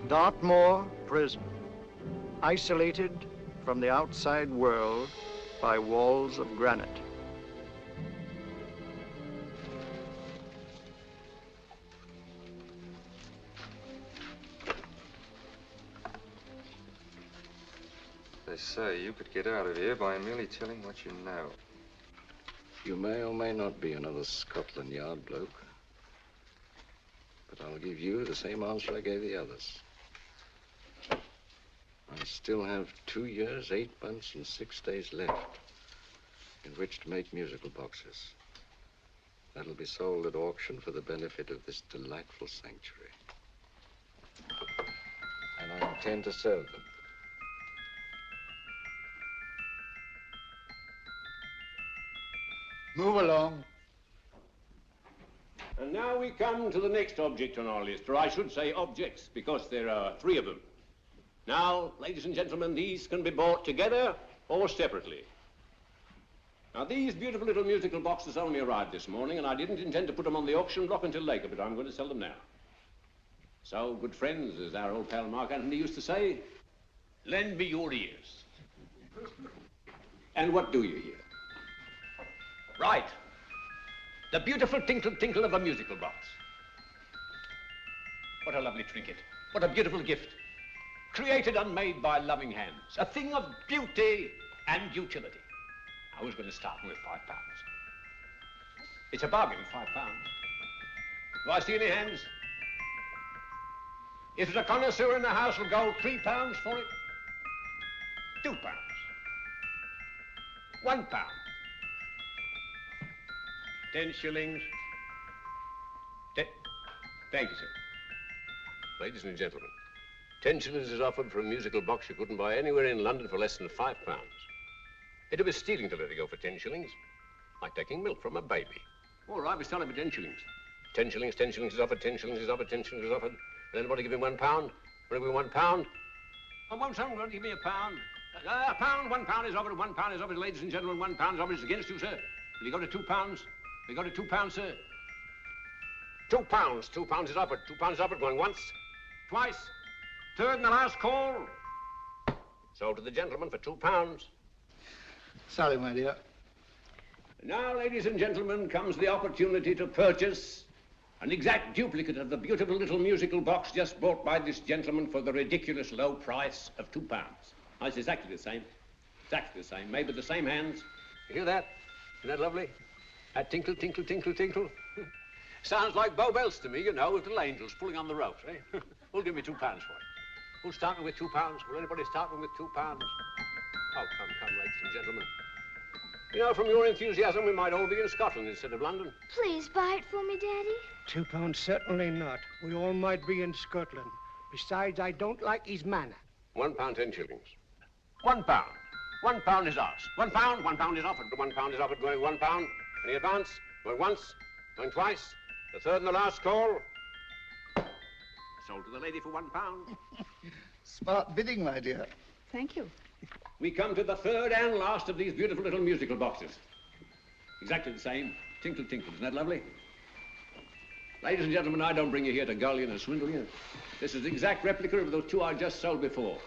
Dartmoor Prison, isolated from the outside world by walls of granite. They say you could get out of here by merely telling what you know. You may or may not be another Scotland Yard bloke, but I'll give you the same answer I gave the others. I still have 2 years, 8 months, and 6 days left in which to make musical boxes. That'll be sold at auction for the benefit of this delightful sanctuary. And I intend to sell them. Move along. And now we come to the next object on our list, or I should say objects, because there are 3 of them. Now, ladies and gentlemen, these can be bought together or separately. Now, these beautiful little musical boxes only arrived this morning, and I didn't intend to put them on the auction block until later, but I'm going to sell them now. So, good friends, as our old pal Mark Antony used to say, lend me your ears. And what do you hear? Right. The beautiful tinkle tinkle of a musical box. What a lovely trinket. What a beautiful gift. Created and made by loving hands. A thing of beauty and utility. I was going to start with £5. It's a bargain, £5. Do I see any hands? If there's a connoisseur in the house, will go £3 for it. £2. £1. 10 shillings. Thank you, sir. Ladies and gentlemen, 10 shillings is offered for a musical box you couldn't buy anywhere in London for less than £5. It'd be stealing to let it go for 10 shillings, like taking milk from a baby. All right, we're selling for 10 shillings. 10 shillings, 10 shillings is offered, 10 shillings is offered, 10 shillings is offered. And anybody give him £1? Want to give him £1? I won't someone give me a pound. A pound, £1 is offered, £1 is offered, ladies and gentlemen, £1 is offered. It's against you, sir. Will you go to £2? We go to £2, sir. £2. £2 is offered. £2 is offered. Going once, twice, third and the last call. Sold to the gentleman for £2. Sorry, my dear. Now, ladies and gentlemen, comes the opportunity to purchase an exact duplicate of the beautiful little musical box just bought by this gentleman for the ridiculous low price of £2. Now, it's exactly the same. Exactly the same. Made with the same hands. You hear that? Isn't that lovely? That tinkle, tinkle, tinkle, tinkle. Sounds like Bow Bells to me, you know, with little angels pulling on the ropes, eh? Who'll give me £2 for it? Who'll start me with £2? Will anybody start me with £2? Oh, come, ladies and gentlemen. You know, from your enthusiasm, we might all be in Scotland instead of London. Please buy it for me, Daddy. £2, certainly not. We all might be in Scotland. Besides, I don't like his manner. £1, 10 shillings. £1. £1 is ours. £1, £1 is offered. £1 is offered, going £1. Any advance? Going once, going twice. The third and the last call. Sold to the lady for £1. Smart bidding, my dear. Thank you. We come to the third and last of these beautiful little musical boxes. Exactly the same. Tinkle, tinkle. Isn't that lovely? Ladies and gentlemen, I don't bring you here to gull you and swindle you. This is the exact replica of those 2 I just sold before.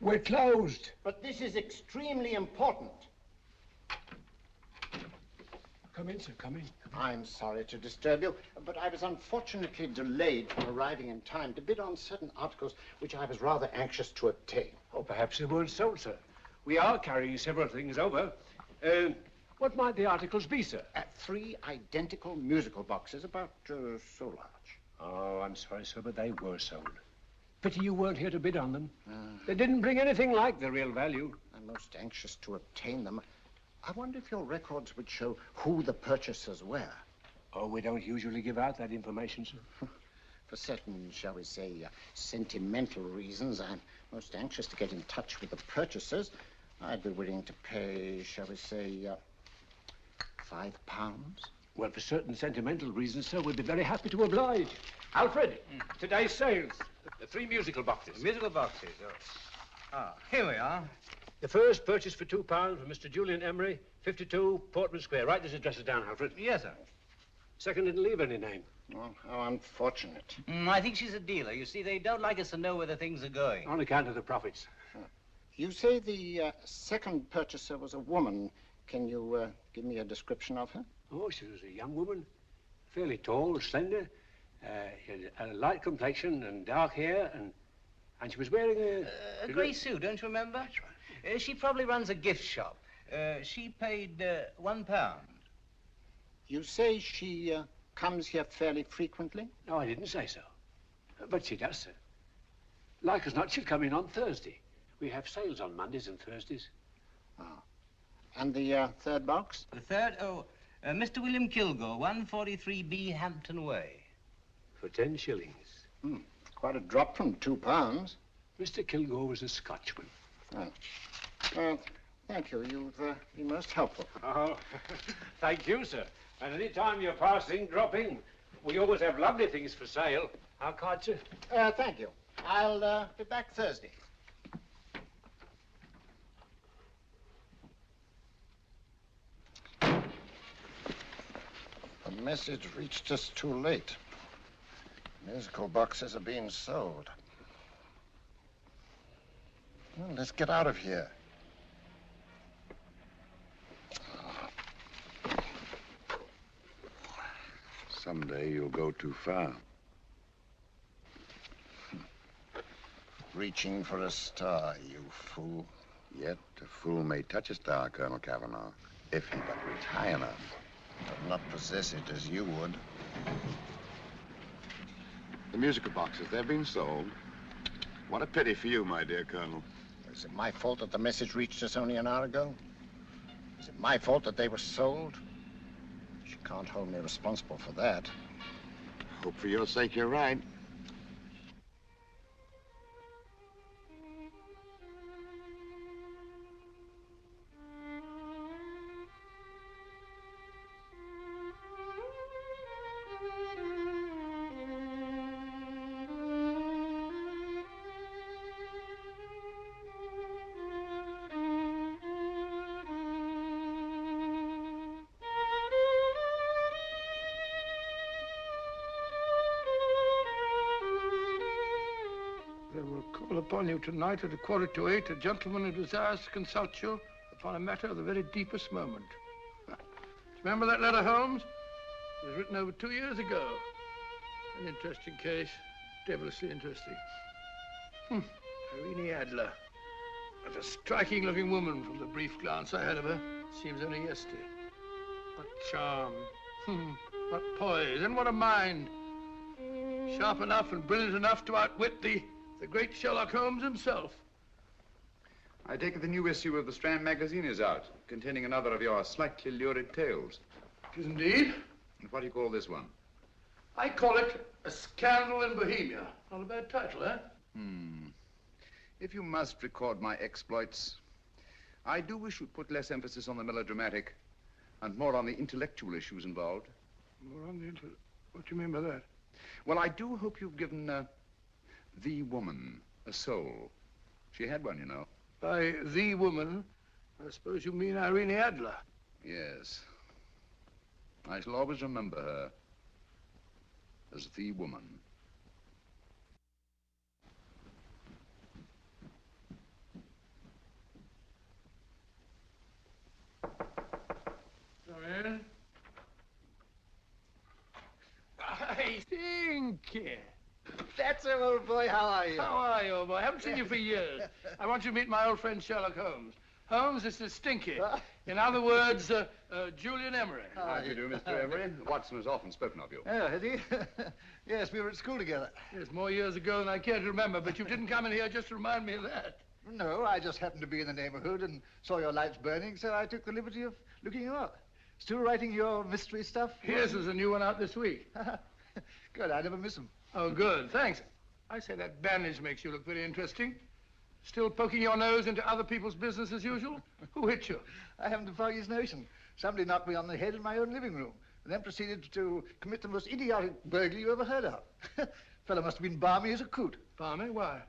We're closed. But this is extremely important. Come in, sir, come in. I'm sorry to disturb you, but I was unfortunately delayed from arriving in time to bid on certain articles which I was rather anxious to obtain. Oh, perhaps they weren't sold, sir. We are carrying several things over. What might the articles be, sir? 3 identical musical boxes, about so large. Oh, I'm sorry, sir, but they were sold. Pity you weren't here to bid on them. They didn't bring anything like the real value. I'm most anxious to obtain them. I wonder if your records would show who the purchasers were. Oh, we don't usually give out that information, sir. For certain, shall we say, sentimental reasons, I'm most anxious to get in touch with the purchasers. I'd be willing to pay, shall we say, £5. Well, for certain sentimental reasons, sir, we'd be very happy to oblige. Alfred, today's sales. The 3 musical boxes. Musical boxes? Oh, here we are. The first purchase for £2 from Mr. Julian Emery, 52 Portman Square. Write this address down, Alfred. Yes, sir. Second didn't leave any name. Oh, how unfortunate. I think she's a dealer. You see, they don't like us to know where the things are going. On account of the profits. You say the second purchaser was a woman. Can you give me a description of her? Oh, she was a young woman, fairly tall, slender. She had a light complexion and dark hair, and she was wearing A grey suit, don't you remember? That's right. She probably runs a gift shop. She paid £1. You say she comes here fairly frequently? No, I didn't say so. But she does, sir. Like as not, she'll come in on Thursday. We have sales on Mondays and Thursdays. And the third box? The third, Mr. William Kilgore, 143B Hampton Way. For 10 shillings. Quite a drop from £2. Mr. Kilgore was a Scotchman. Well, thank you. You've been most helpful. Oh, thank you, sir. And any time you're passing, dropping, we always have lovely things for sale. How kind, sir? Thank you. I'll be back Thursday. The message reached us too late. Musical boxes are being sold. Well, let's get out of here. Someday you'll go too far. Reaching for a star, you fool. Yet a fool may touch a star, Colonel Cavanaugh, if he but reach high enough. But not possess it as you would. The musical boxes, they're being sold. What a pity for you, my dear Colonel. Is it my fault that the message reached us only an hour ago? Is it my fault that they were sold? You can't hold me responsible for that. Hope for your sake you're right. Upon you tonight at 7:45, a gentleman who desires to consult you upon a matter of the very deepest moment. Do you remember that letter, Holmes? It was written over 2 years ago. An interesting case, devilishly interesting. Irene Adler. What a striking-looking woman from the brief glance I had of her. Seems only yesterday. What charm. What poise, and what a mind. Sharp enough and brilliant enough to outwit the great Sherlock Holmes himself. I take it the new issue of the Strand magazine is out, containing another of your slightly lurid tales. It is indeed. And what do you call this one? I call it A Scandal in Bohemia. Not a bad title, eh? If you must record my exploits, I do wish you'd put less emphasis on the melodramatic and more on the intellectual issues involved. More on the What do you mean by that? Well, I do hope you've given the woman a soul. She had one, you know. By the woman, I suppose you mean Irene Adler. Yes. I shall always remember her as the woman. Come in. I think. That's him, old boy. How are you? How are you, old boy? I haven't seen you for years. I want you to meet my old friend Sherlock Holmes. Holmes, this is Stinky. In other words, Julian Emery. How do you do, Mr. Emery? Watson has often spoken of you. Oh, has he? Yes, we were at school together. Yes, more years ago than I care to remember, but you didn't come in here just to remind me of that. No, I just happened to be in the neighborhood and saw your lights burning, so I took the liberty of looking you up. Still writing your mystery stuff? Here's there's a new one out this week. Good, I never miss them. Oh, good, thanks. I say that bandage makes you look very interesting. Still poking your nose into other people's business as usual? Who hit you? I haven't the foggiest notion. Somebody knocked me on the head in my own living room and then proceeded to commit the most idiotic burglary you ever heard of. Fellow must have been balmy as a coot. Balmy? Why?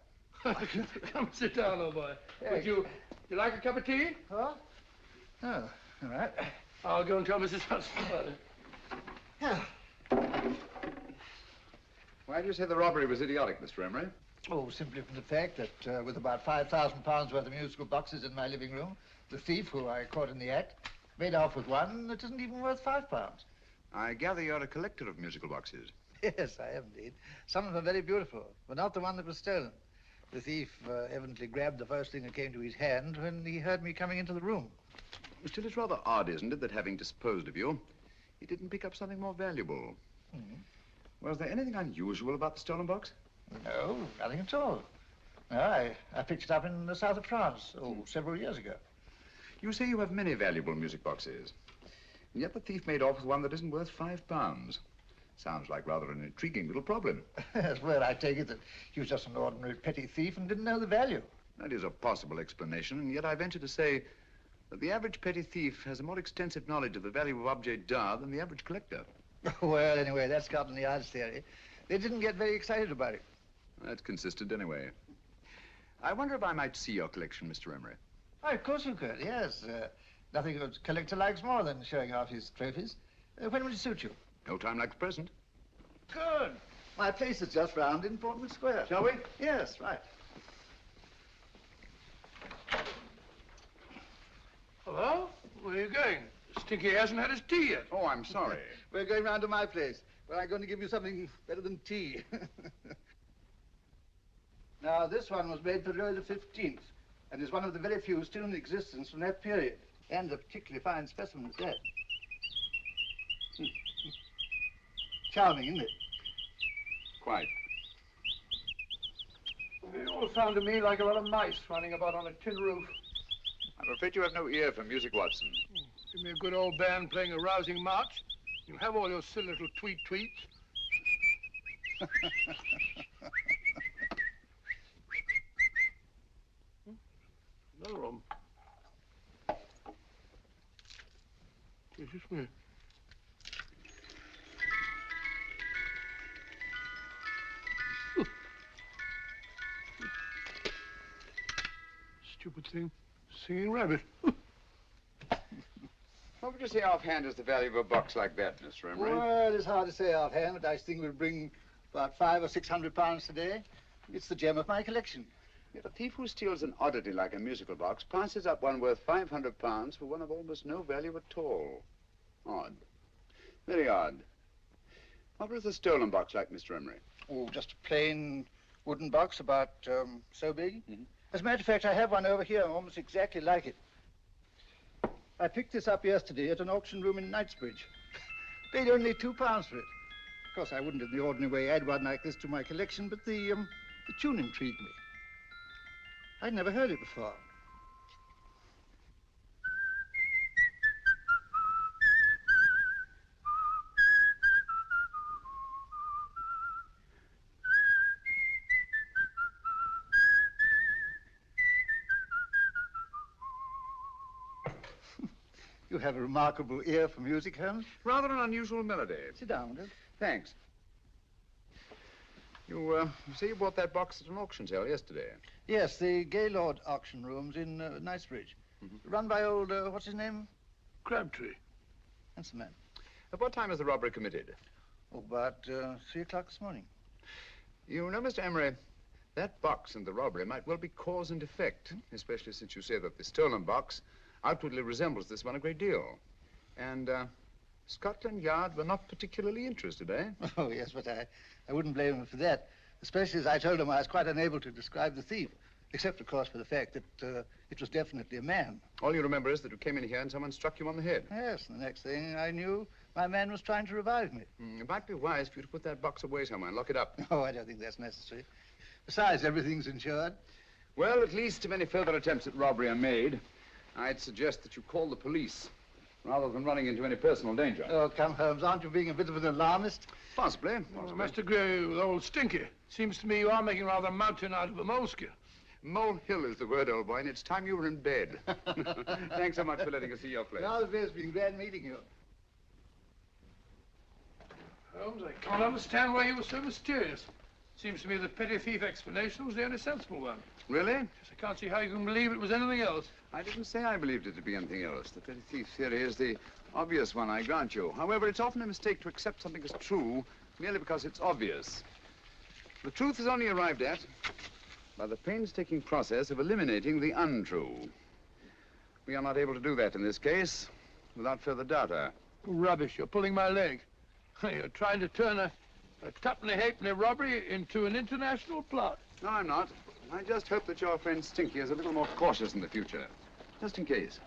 Come sit down, old boy. Would you You like a cup of tea? Oh? Oh, all right. I'll go and tell Mrs. Hudson about it. Yeah. Why do you say the robbery was idiotic, Mr. Emery? Oh, simply from the fact that with about £5,000 worth of musical boxes in my living room, the thief, who I caught in the act, made off with one that isn't even worth £5. I gather you're a collector of musical boxes. Yes, I am indeed. Some of them are very beautiful, but not the one that was stolen. The thief evidently grabbed the first thing that came to his hand when he heard me coming into the room. Still, it's rather odd, isn't it, that having disposed of you, he didn't pick up something more valuable. Mm-hmm. Was there anything unusual about the stolen box? No, nothing at all. No, I picked it up in the south of France, several years ago. You say you have many valuable music boxes, and yet the thief made off with one that isn't worth £5. Sounds like rather an intriguing little problem. Yes, well, I take it that he was just an ordinary petty thief and didn't know the value. That is a possible explanation, and yet I venture to say that the average petty thief has a more extensive knowledge of the value of objets d'art than the average collector. Well, anyway, that's Scotland Yard's theory. They didn't get very excited about it. That's consistent anyway. I wonder if I might see your collection, Mr. Emery. Oh, of course you could, yes. Nothing a collector likes more than showing off his trophies. When would it suit you? No time like the present. Good. My place is just round in Portman Square. Shall we? Yes, right. Hello? Where are you going? Stinky hasn't had his tea yet. Oh, I'm sorry. We're going round to my place, where I'm going to give you something better than tea. Now, this one was made for Louis XV, and is one of the very few still in existence from that period, and a particularly fine specimen at that. Charming, isn't it? Quite. They all sound to me like a lot of mice running about on a tin roof. I'm afraid you have no ear for music, Watson. Give me a good old band playing a rousing march. You'll have all your silly little tweets. Another one. Jesus me. Stupid thing. Singing rabbit. What would you say offhand is the value of a box like that, Mr. Emery? Well, it's hard to say offhand, but I think we'll bring about £500 or £600 today. It's the gem of my collection. Yet a thief who steals an oddity like a musical box passes up one worth £500 for one of almost no value at all. Odd. Very odd. What was the stolen box like, Mr. Emery? Oh, just a plain wooden box about so big. Mm-hmm. As a matter of fact, I have one over here almost exactly like it. I picked this up yesterday at an auction room in Knightsbridge. Paid only £2 for it. Of course, I wouldn't in the ordinary way add one like this to my collection, but the tune intrigued me. I'd never heard it before. You have a remarkable ear for music, Holmes. Rather an unusual melody. Sit down, Will. Thanks. You say you bought that box at an auction sale yesterday? Yes, the Gaylord auction rooms in Knightsbridge. Run by old, what's his name? Crabtree. That's the man. At what time was the robbery committed? Oh, about 3 o'clock this morning. You know, Mr. Emery, that box and the robbery might well be cause and effect, especially since you say that the stolen box outwardly resembles this one a great deal. And Scotland Yard were not particularly interested, eh? Oh, yes, but I wouldn't blame him for that, especially as I told him I was quite unable to describe the thief, except, of course, for the fact that it was definitely a man. All you remember is that you came in here and someone struck you on the head. Yes, and the next thing I knew, my man was trying to revive me. It might be wise for you to put that box away somewhere and lock it up. Oh, I don't think that's necessary. Besides, everything's insured. Well, at least if any further attempts at robbery are made, I'd suggest that you call the police, rather than running into any personal danger. Oh, come, Holmes, aren't you being a bit of an alarmist? Possibly. Well, I must agree with old Stinky. Seems to me you are making rather a mountain out of a moleskin. Molehill is the word, old boy, and it's time you were in bed. Thanks so much for letting us see your place. No, it's been glad meeting you. Holmes, I can't understand why you were so mysterious. Seems to me the petty thief explanation was the only sensible one. Really? Yes, I can't see how you can believe it was anything else. I didn't say I believed it to be anything else. The petty thief theory is the obvious one, I grant you. However, it's often a mistake to accept something as true merely because it's obvious. The truth is only arrived at by the painstaking process of eliminating the untrue. We are not able to do that in this case without further data. Rubbish, you're pulling my leg. You're trying to turn a tuppenny-halfpenny robbery into an international plot. No, I'm not. I just hope that your friend Stinky is a little more cautious in the future, just in case.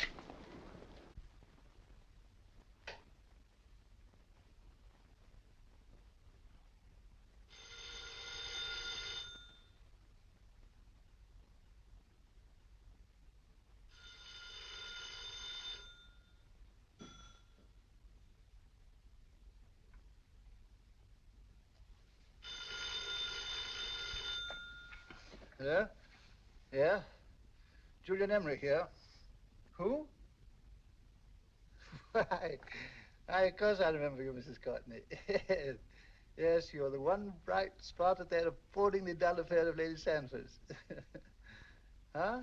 Hello? Yeah? Julian Emery here. Who? Why, of course I remember you, Mrs. Courtney. Yes, you're the one bright spot at that appallingly dull affair of Lady Sanford's. Huh?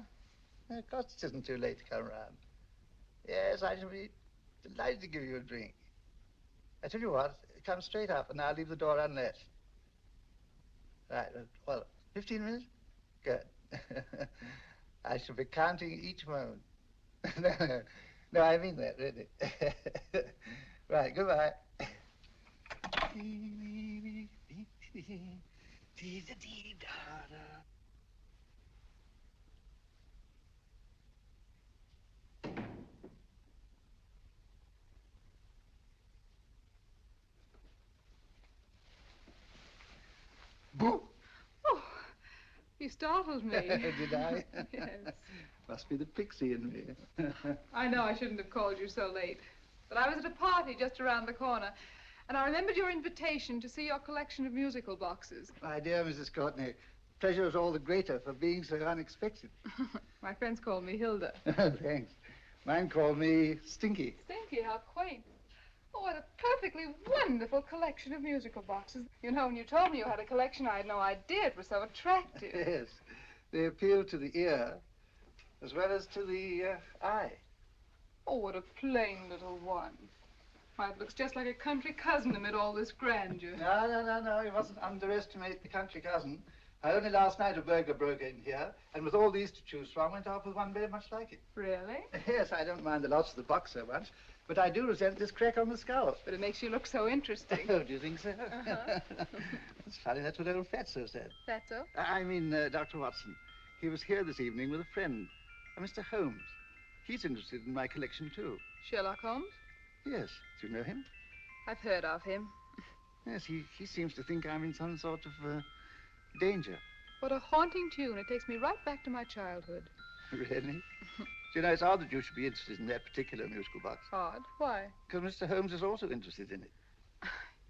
Of course it isn't too late to come round. Yes, I shall be delighted to give you a drink. I tell you what, come straight up and I'll leave the door unlatched. Right, well, 15 minutes? Good. I shall be counting each moment. No, I mean that, really. Right, goodbye. Boo! Oh, you startled me. Did I? Yes. Must be the pixie in me. I know I shouldn't have called you so late, but I was at a party just around the corner, and I remembered your invitation to see your collection of musical boxes. My dear Mrs. Courtney, pleasure is all the greater for being so unexpected. My friends call me Hilda. Thanks. Mine call me Stinky. Stinky, how quaint. Oh, what a perfectly wonderful collection of musical boxes. You know, when you told me you had a collection, I had no idea it was so attractive. Yes. They appeal to the ear as well as to the eye. Oh, what a plain little one. Why, it looks just like a country cousin amid all this grandeur. No. You mustn't underestimate the country cousin. Only last night a burglar broke in here, and with all these to choose from, went off with one very much like it. Really? Yes, I don't mind the loss of the box so much, but I do resent this crack on the skull. But it makes you look so interesting. Oh, do you think so? Uh-huh. It's funny, that's what old Fatso said. Fatso? I mean, Dr. Watson. He was here this evening with a friend, a Mr. Holmes. He's interested in my collection, too. Sherlock Holmes? Yes. Do you know him? I've heard of him. Yes, he seems to think I'm in some sort of danger. What a haunting tune. It takes me right back to my childhood. Really? Do you know, it's odd that you should be interested in that particular musical box. Odd? Why? Because Mr. Holmes is also interested in it.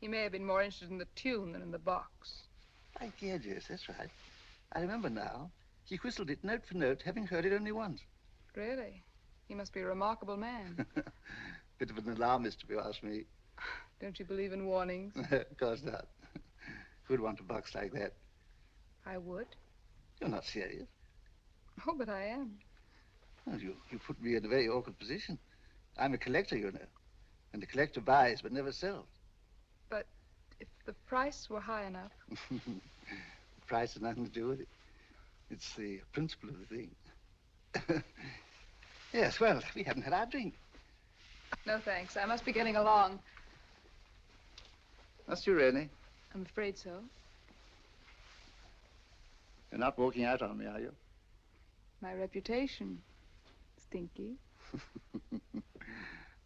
He may have been more interested in the tune than in the box. My dear, yes, that's right. I remember now. He whistled it note for note, having heard it only once. Really? He must be a remarkable man. Bit of an alarmist, if you ask me. Don't you believe in warnings? Of course not. Who'd want a box like that? I would. You're not serious. Oh, but I am. Well, you put me in a very awkward position. I'm a collector, you know. And the collector buys but never sells. But if the price were high enough... The price has nothing to do with it. It's the principle of the thing. Yes, well, we haven't had our drink. No, thanks. I must be getting along. Must you really? I'm afraid so. You're not walking out on me, are you? My reputation, Stinky.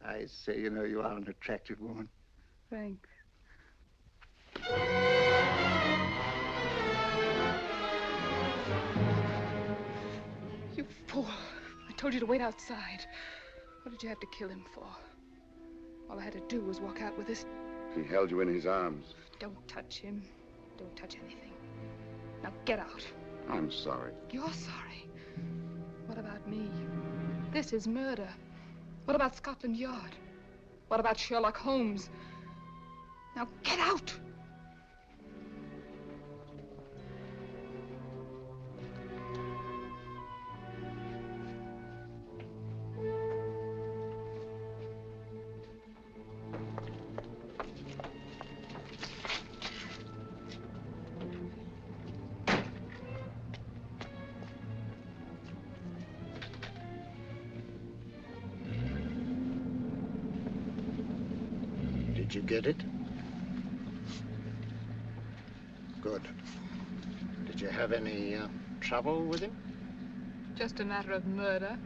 I say, you know, you are an attractive woman. Thanks. You fool. I told you to wait outside. What did you have to kill him for? All I had to do was walk out with this. He held you in his arms. Don't touch him. Don't touch anything. Now get out. I'm sorry. You're sorry. What about me? This is murder. What about Scotland Yard? What about Sherlock Holmes? Now get out! Did you get it? Good. Did you have any trouble with him? Just a matter of murder.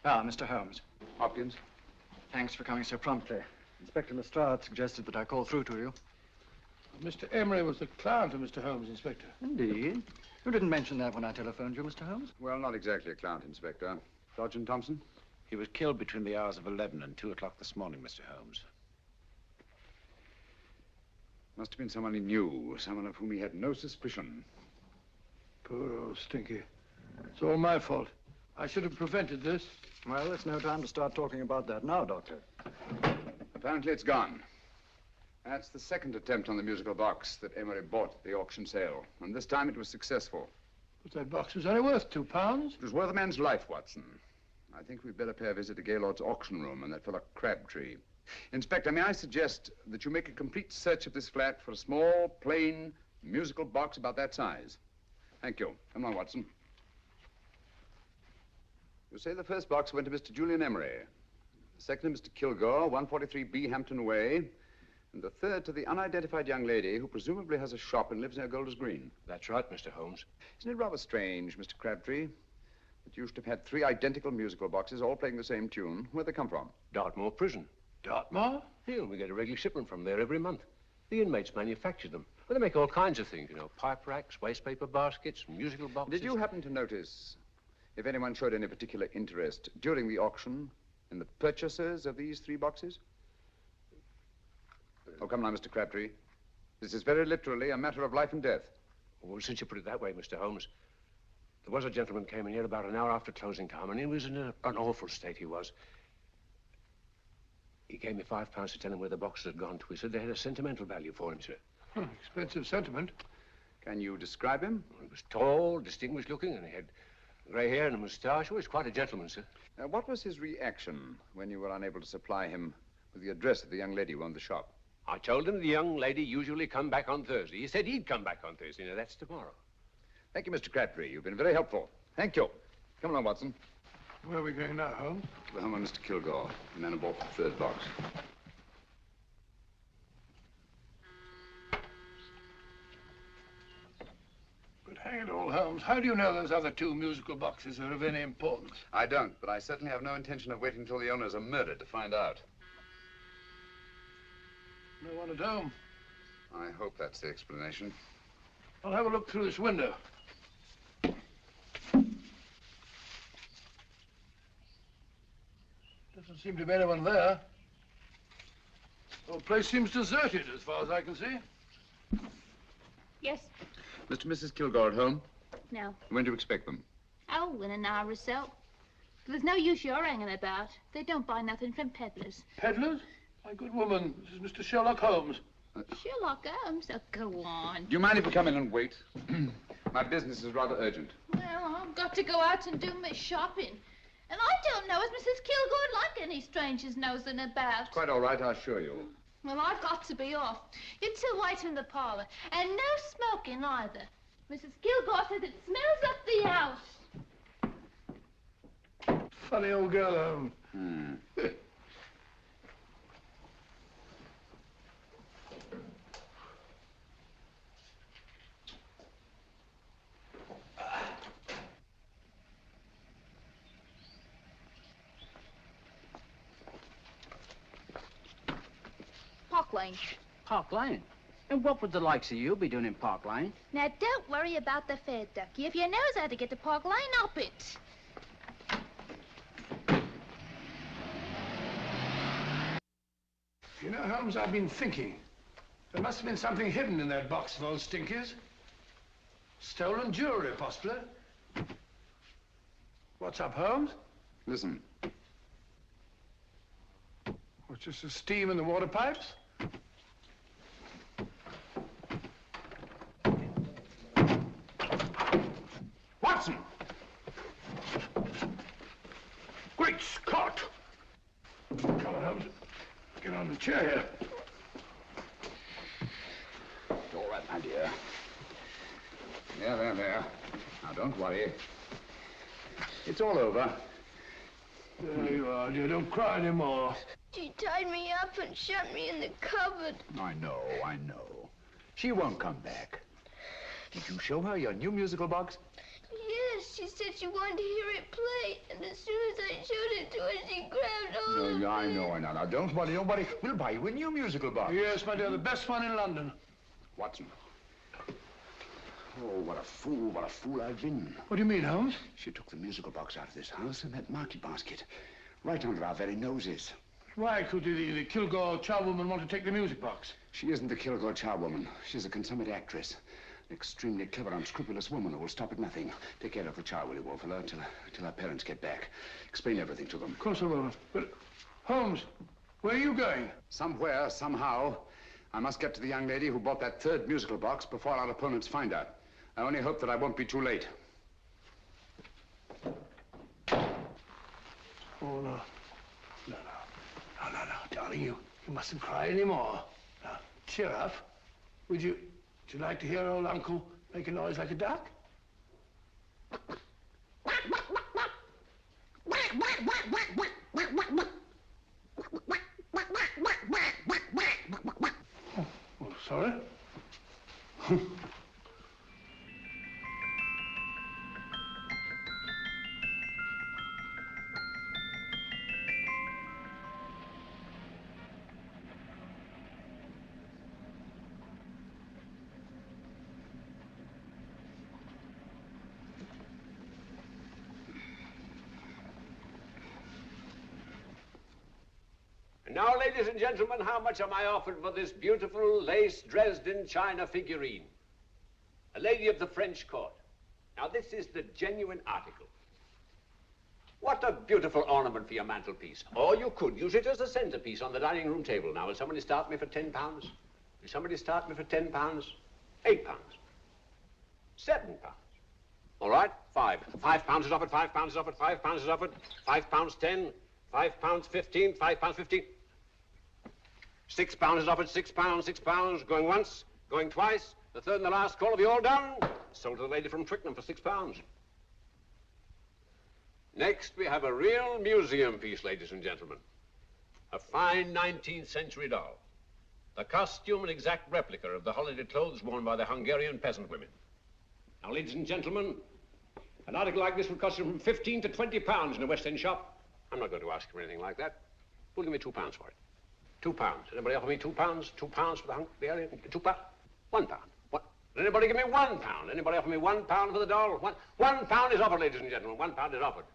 Ah, Mr. Holmes. Hopkins. Thanks for coming so promptly. Inspector Lestrade suggested that I call through to you. Mr. Emery was the client of Mr. Holmes, Inspector. Indeed. You didn't mention that when I telephoned you, Mr. Holmes. Well, not exactly a client, Inspector. Sergeant Thompson? He was killed between the hours of 11 and 2 o'clock this morning, Mr. Holmes. Must have been someone he knew, someone of whom he had no suspicion. Poor old Stinky. It's all my fault. I should have prevented this. Well, it's no time to start talking about that now, Doctor. Apparently it's gone. That's the second attempt on the musical box that Emery bought at the auction sale. And this time it was successful. But that box was only worth £2. It was worth a man's life, Watson. I think we'd better pay a visit to Gaylord's auction room and that fellow Crabtree. Inspector, may I suggest that you make a complete search of this flat for a small, plain, musical box about that size? Thank you. Come on, Watson. You say the first box went to Mr. Julian Emery. The second to Mr. Kilgore, 143B Hampton Way. And the third to the unidentified young lady who presumably has a shop and lives near Golders Green. That's right, Mr. Holmes. Isn't it rather strange, Mr. Crabtree, that you should have had 3 identical musical boxes all playing the same tune? Where'd they come from? Dartmoor Prison. Dartmoor? Yeah, we get a regular shipment from there every month. The inmates manufacture them. Well, they make all kinds of things, you know, pipe racks, waste paper baskets, musical boxes. Did you happen to notice if anyone showed any particular interest during the auction in the purchasers of these 3 boxes? Oh, come now, Mr. Crabtree. This is very literally a matter of life and death. Well, since you put it that way, Mr. Holmes, there was a gentleman came in here about an hour after closing time, and he was in an awful state, he was. He gave me £5 to tell him where the boxes had gone to. He said they had a sentimental value for him, sir. Expensive sentiment. Can you describe him? Well, he was tall, distinguished looking, and he had grey hair and a moustache. Oh, he was quite a gentleman, sir. What was his reaction when you were unable to supply him with the address of the young lady who owned the shop? I told him the young lady usually come back on Thursday. He said he'd come back on Thursday. Now, that's tomorrow. Thank you, Mr. Crabtree. You've been very helpful. Thank you. Come along, Watson. Where are we going now, Holmes? To the home of Mr. Kilgore, the man who bought the 3rd box. But hang it all, Holmes, how do you know those other 2 musical boxes are of any importance? I don't, but I certainly have no intention of waiting until the owners are murdered to find out. No one at home. I hope that's the explanation. I'll have a look through this window. Doesn't seem to be anyone there. The whole place seems deserted as far as I can see. Yes. Mr. and Mrs. Kilgore at home? No. When do you expect them? Oh, in an hour or so. There's no use you're hanging about. They don't buy nothing from peddlers. Peddlers? My good woman, this is Mr. Sherlock Holmes. Sherlock Holmes? Oh, go on. Do you mind if we come in and wait? My business is rather urgent. Well, I've got to go out and do my shopping. And I don't know as Mrs. Kilgore like any strangers nosing about. Quite all right, I assure you. Well, I've got to be off. You 2 wait in the parlor. And no smoking either. Mrs. Kilgore says it smells up the house. Funny old girl, Holmes. Park Lane. Park Lane? And what would the likes of you be doing in Park Lane? Now, don't worry about the fare, Ducky. If you knows how to get to Park Lane, up it. You know, Holmes, I've been thinking. There must have been something hidden in that box of old Stinky's. Stolen jewelry, possibly. What's up, Holmes? Listen. What's just the steam in the water pipes? Watson! Great Scott! Come on, Holmes. Get on the chair here. It's all right, my dear. There. Now, don't worry. It's all over. There you are, dear. Don't cry anymore. She tied me up and shut me in the cupboard. I know. She won't come back. Did you show her your new musical box? Yes, she said she wanted to hear it play, and as soon as I showed it to her, she grabbed hold of No, I me. know. Now, don't worry. We'll buy you a new musical box. Yes, my dear, the best one in London. Watson. Oh, what a fool I've been. What do you mean, Holmes? She took the musical box out of this house in that market basket, right under our very noses. Why could the Kilgore charwoman want to take the music box? She isn't the Kilgore charwoman. She's a consummate actress. An extremely clever, unscrupulous woman who will stop at nothing. Take care of the child, will you, Wolfella, till our parents get back. Explain everything to them. Of course I will. But, Holmes, where are you going? Somewhere, somehow, I must get to the young lady who bought that third musical box before our opponents find her. I only hope that I won't be too late. Oh, no. No, darling, you mustn't cry anymore. Now, cheer up. Would you like to hear old Uncle make a noise like a duck? Oh, sorry. Now, ladies and gentlemen, how much am I offered for this beautiful lace Dresden china figurine? A lady of the French court. Now, this is the genuine article. What a beautiful ornament for your mantelpiece. Or you could use it as a centerpiece on the dining room table. Now, will somebody start me for £10? Will somebody start me for £10? £8? £7? All right, £5 is offered, £5 is offered, £5 is offered, £5.10, £5.15, £5.15. £6 is offered, £6, going once, going twice. The third and the last call. Have you all done? Sold to the lady from Twickenham for £6. Next, we have a real museum piece, ladies and gentlemen. A fine 19th century doll. The costume an exact replica of the holiday clothes worn by the Hungarian peasant women. Now, ladies and gentlemen, an article like this would cost you from £15 to £20 in a West End shop. I'm not going to ask for anything like that. Who'll give me £2 for it? £2. Anybody offer me £2? £2 for the Hungarian? £2? £1. What? Anybody give me £1? Anybody offer me £1 for the doll? £1 is offered, ladies and gentlemen. £1 is offered.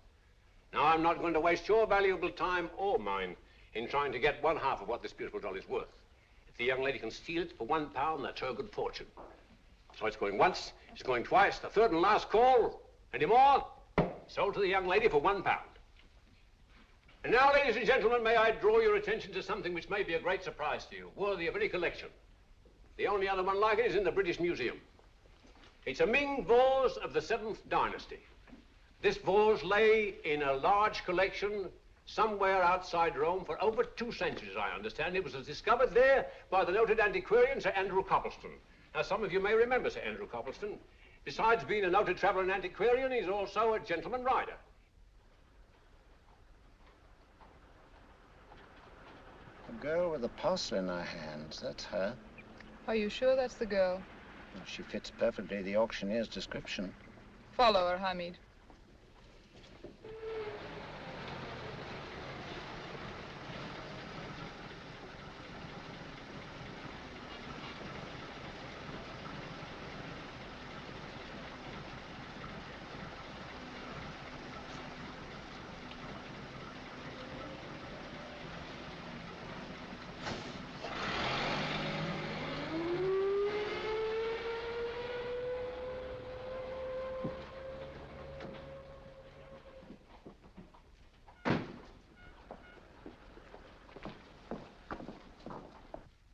Now, I'm not going to waste your valuable time or mine in trying to get one half of what this beautiful doll is worth. If the young lady can steal it for £1, that's her good fortune. So it's going once, it's going twice, the third and last call. Any more? Sold to the young lady for £1. And now, ladies and gentlemen, may I draw your attention to something which may be a great surprise to you, worthy of any collection. The only other one like it is in the British Museum. It's a Ming vase of the 7th dynasty. This vase lay in a large collection somewhere outside Rome for over 2 centuries, I understand. It was discovered there by the noted antiquarian, Sir Andrew Coppleston. Now, some of you may remember Sir Andrew Coppleston. Besides being a noted traveller and antiquarian, he's also a gentleman rider. The girl with the parcel in her hands, that's her. Are you sure that's the girl? Well, she fits perfectly the auctioneer's description. Follow her, Hamid.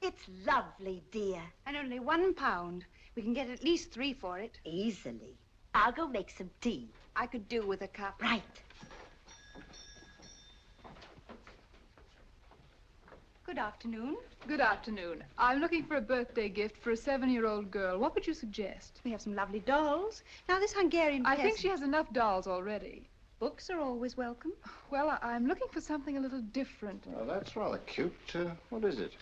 It's lovely, dear. And only £1. We can get at least 3 for it. Easily. I'll go make some tea. I could do with a cup. Right. Good afternoon. Good afternoon. I'm looking for a birthday gift for a 7-year-old girl. What would you suggest? We have some lovely dolls. Now, this Hungarian I think peasant- she has enough dolls already. Books are always welcome. Well, I'm looking for something a little different. Oh, that's rather cute. What is it?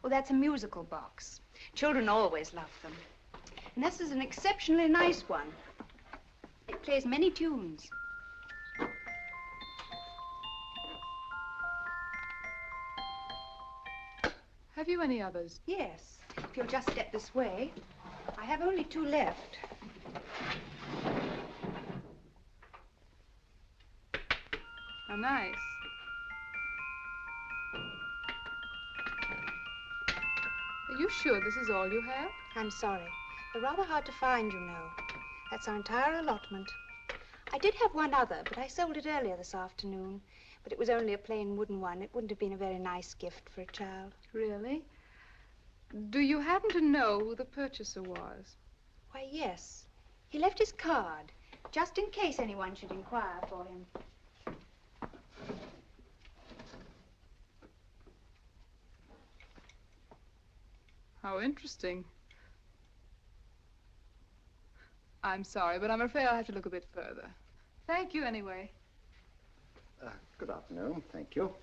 Oh, that's a musical box. Children always love them. And this is an exceptionally nice one. It plays many tunes. Have you any others? Yes. If you'll just step this way. I have only 2 left. How nice. Are you sure this is all you have? I'm sorry. They're rather hard to find, you know. That's our entire allotment. I did have one other, but I sold it earlier this afternoon. But it was only a plain wooden one. It wouldn't have been a very nice gift for a child. Really? Do you happen to know who the purchaser was? Why, yes. He left his card, just in case anyone should inquire for him. How interesting. I'm sorry, but I'm afraid I'll have to look a bit further. Thank you anyway. Good afternoon. Thank you.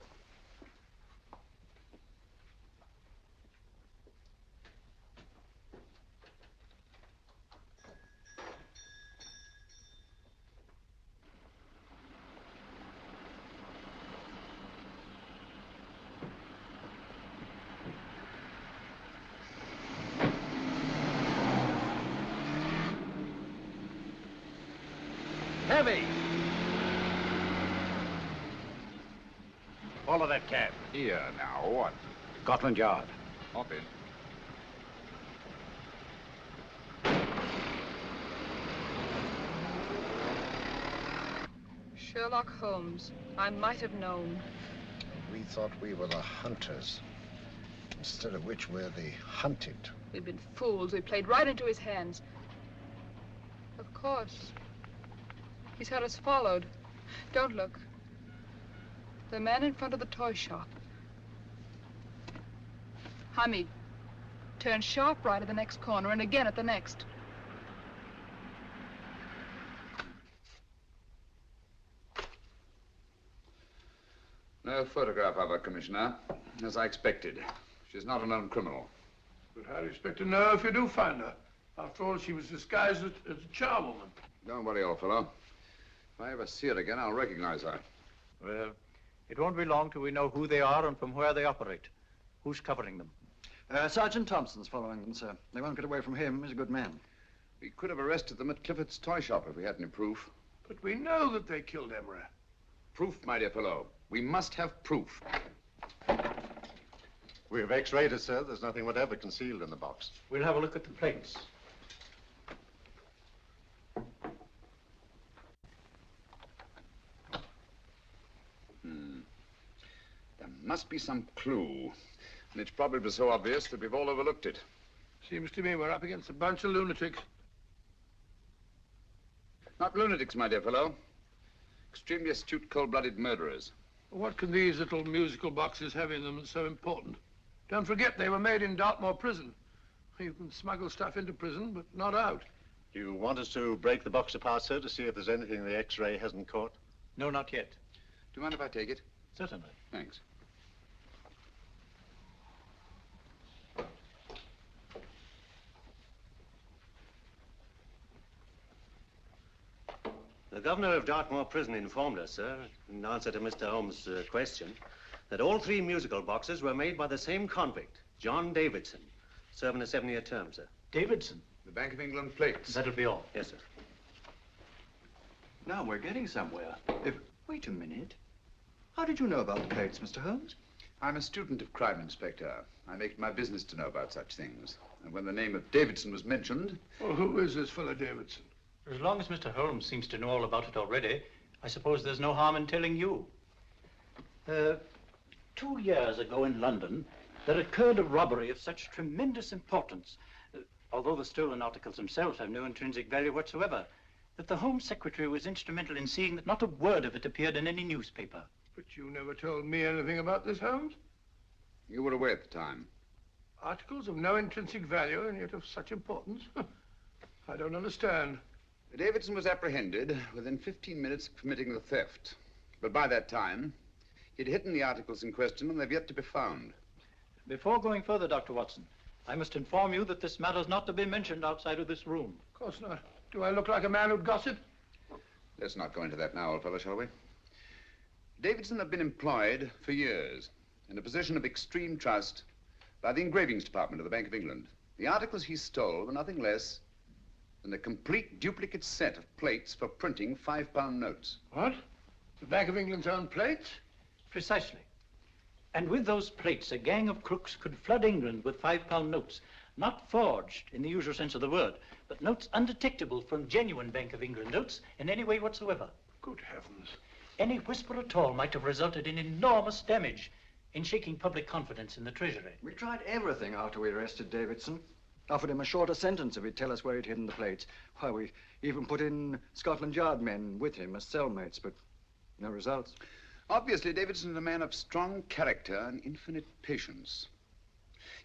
Heavy! Follow that cab. Here now, what? Scotland Yard. Hop in. Sherlock Holmes. I might have known. We thought we were the hunters, instead of which we're the hunted. We've been fools. We played right into his hands. Of course. He's had us followed. Don't look. The man in front of the toy shop. Hamid, turn sharp right at the next corner and again at the next. No photograph of her, Commissioner, as I expected. She's not a known criminal. But how do you expect to know if you do find her? After all, she was disguised as a charwoman. Don't worry, old fellow. If I ever see her again, I'll recognize her. Well, it won't be long till we know who they are and from where they operate. Who's covering them? Sergeant Thompson's following them, sir. They won't get away from him. He's a good man. We could have arrested them at Clifford's toy shop if we had any proof. But we know that they killed Emery. Proof, my dear fellow. We must have proof. We have x-rayed it, sir. There's nothing whatever concealed in the box. We'll have a look at the plates. There must be some clue. And it's probably so obvious that we've all overlooked it. Seems to me we're up against a bunch of lunatics. Not lunatics, my dear fellow. Extremely astute, cold-blooded murderers. What can these little musical boxes have in them that's so important? Don't forget, they were made in Dartmoor prison. You can smuggle stuff into prison, but not out. Do you want us to break the box apart, sir, to see if there's anything the x-ray hasn't caught? No, not yet. Do you mind if I take it? Certainly. Thanks. The governor of Dartmoor Prison informed us, sir, in answer to Mr. Holmes' question, that all 3 musical boxes were made by the same convict, John Davidson, serving a 7-year term, sir. Davidson? The Bank of England plates. That'll be all. Yes, sir. Now we're getting somewhere. Wait a minute. How did you know about the plates, Mr. Holmes? I'm a student of crime, Inspector. I make it my business to know about such things. And when the name of Davidson was mentioned... Well, who is this fellow Davidson? As long as Mr. Holmes seems to know all about it already, I suppose there's no harm in telling you. 2 years ago in London, there occurred a robbery of such tremendous importance, although the stolen articles themselves have no intrinsic value whatsoever, that the Home Secretary was instrumental in seeing that not a word of it appeared in any newspaper. But you never told me anything about this, Holmes. You were away at the time. Articles of no intrinsic value and yet of such importance? I don't understand. Davidson was apprehended within 15 minutes of committing the theft. But by that time, he'd hidden the articles in question and they've yet to be found. Before going further, Dr. Watson, I must inform you that this matter's not to be mentioned outside of this room. Of course not. Do I look like a man who'd gossip? Let's not go into that now, old fellow, shall we? Davidson had been employed for years in a position of extreme trust by the engravings department of the Bank of England. The articles he stole were nothing less than a complete duplicate set of plates for printing £5 notes. What? The Bank of England's own plates? Precisely. And with those plates, a gang of crooks could flood England with £5 notes, not forged in the usual sense of the word, but notes undetectable from genuine Bank of England notes in any way whatsoever. Good heavens. Any whisper at all might have resulted in enormous damage in shaking public confidence in the Treasury. We tried everything after we arrested Davidson. Offered him a shorter sentence if he'd tell us where he'd hidden the plates. Why, we even put in Scotland Yard men with him as cellmates, but no results. Obviously, Davidson is a man of strong character and infinite patience.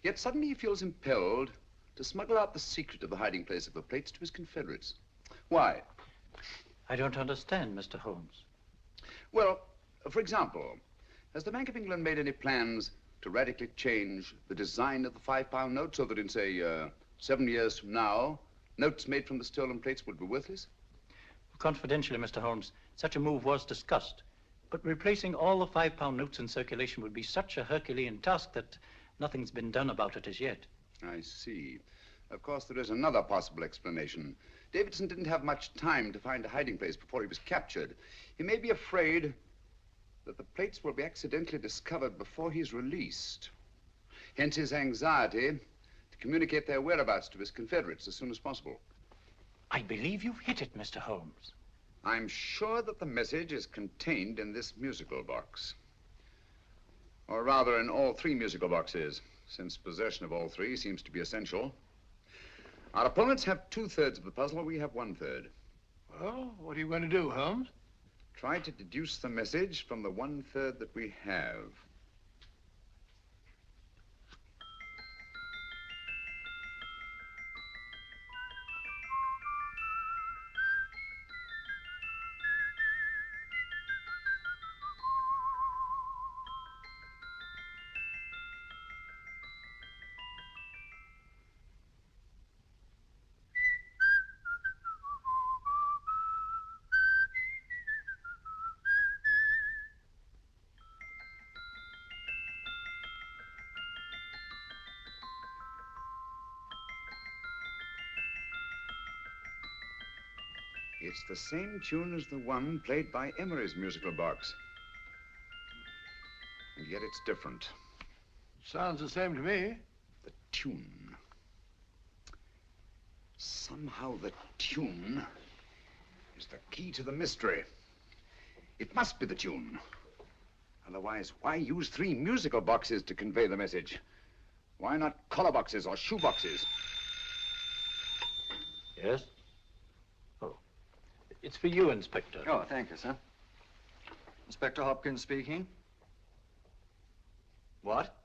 Yet suddenly he feels impelled to smuggle out the secret of the hiding place of the plates to his confederates. Why? I don't understand, Mr. Holmes. Well, for example, has the Bank of England made any plans to radically change the design of the £5 note so that in, say, 7 years from now, notes made from the stolen plates would be worthless? Confidentially, Mr. Holmes, such a move was discussed. But replacing all the £5 notes in circulation would be such a Herculean task that nothing's been done about it as yet. I see. Of course, there is another possible explanation. Davidson didn't have much time to find a hiding place before he was captured. He may be afraid that the plates will be accidentally discovered before he's released. Hence his anxiety to communicate their whereabouts to his confederates as soon as possible. I believe you've hit it, Mr. Holmes. I'm sure that the message is contained in this musical box. Or rather, in all 3 musical boxes, since possession of all 3 seems to be essential. Our opponents have 2/3 of the puzzle, we have 1/3. Well, what are you going to do, Holmes? Try to deduce the message from the 1/3 that we have. It's the same tune as the one played by Emery's musical box. And yet it's different. Sounds the same to me. The tune. Somehow the tune is the key to the mystery. It must be the tune. Otherwise, why use 3 musical boxes to convey the message? Why not collar boxes or shoe boxes? Yes? Oh. It's for you, Inspector. Oh, thank you, sir. Inspector Hopkins speaking. What?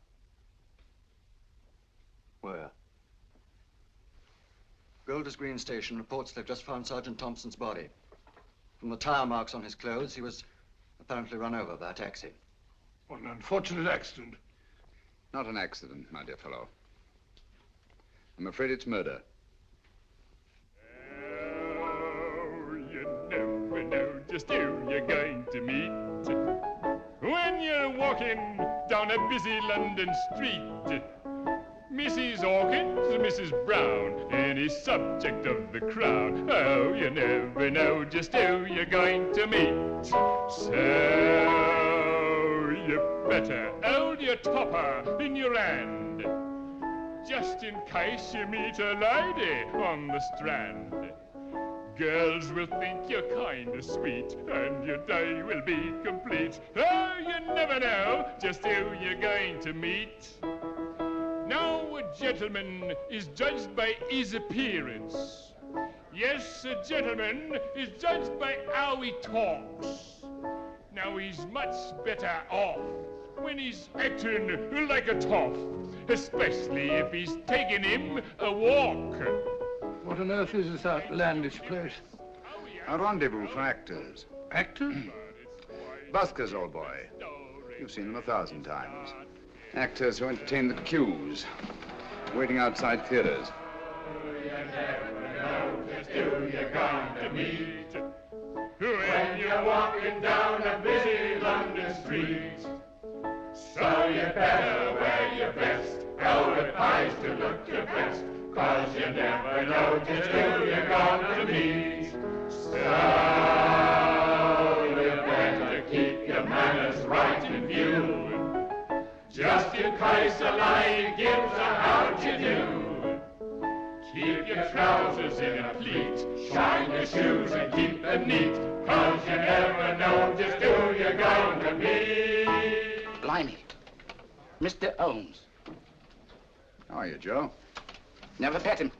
Where? Golders Green Station reports they've just found Sergeant Thompson's body. From the tire marks on his clothes, he was apparently run over by a taxi. What an unfortunate accident. Not an accident, my dear fellow. I'm afraid it's murder. Never know just who you're going to meet when you're walking down a busy London street. Mrs. Hawkins, Mrs. Brown, any subject of the crowd. Oh, you never know just who you're going to meet. So you better hold your topper in your hand, just in case you meet a lady on the Strand. Girls will think you're kind of sweet, and your day will be complete. Oh, you never know just who you're going to meet. Now, a gentleman is judged by his appearance. Yes, a gentleman is judged by how he talks. Now, he's much better off when he's acting like a toff, especially if he's taking him a walk. What on earth is this outlandish place? A rendezvous for actors. Actors? Buskers, old boy. You've seen them 1,000 times. Actors who entertain the queues, waiting outside theaters. Who you're going to meet when you're walking down a busy London street. So you better wear your best velvet pies to look your best, 'cause you never know just who you're going to meet. So you better keep your manners right in view, just in case a lie gives a how'd you do. Keep your trousers in a pleat, shine your shoes and keep them neat, 'cause you never know just who you're going to meet. Blimey. Mr. Holmes. How are you, Joe? Never met him.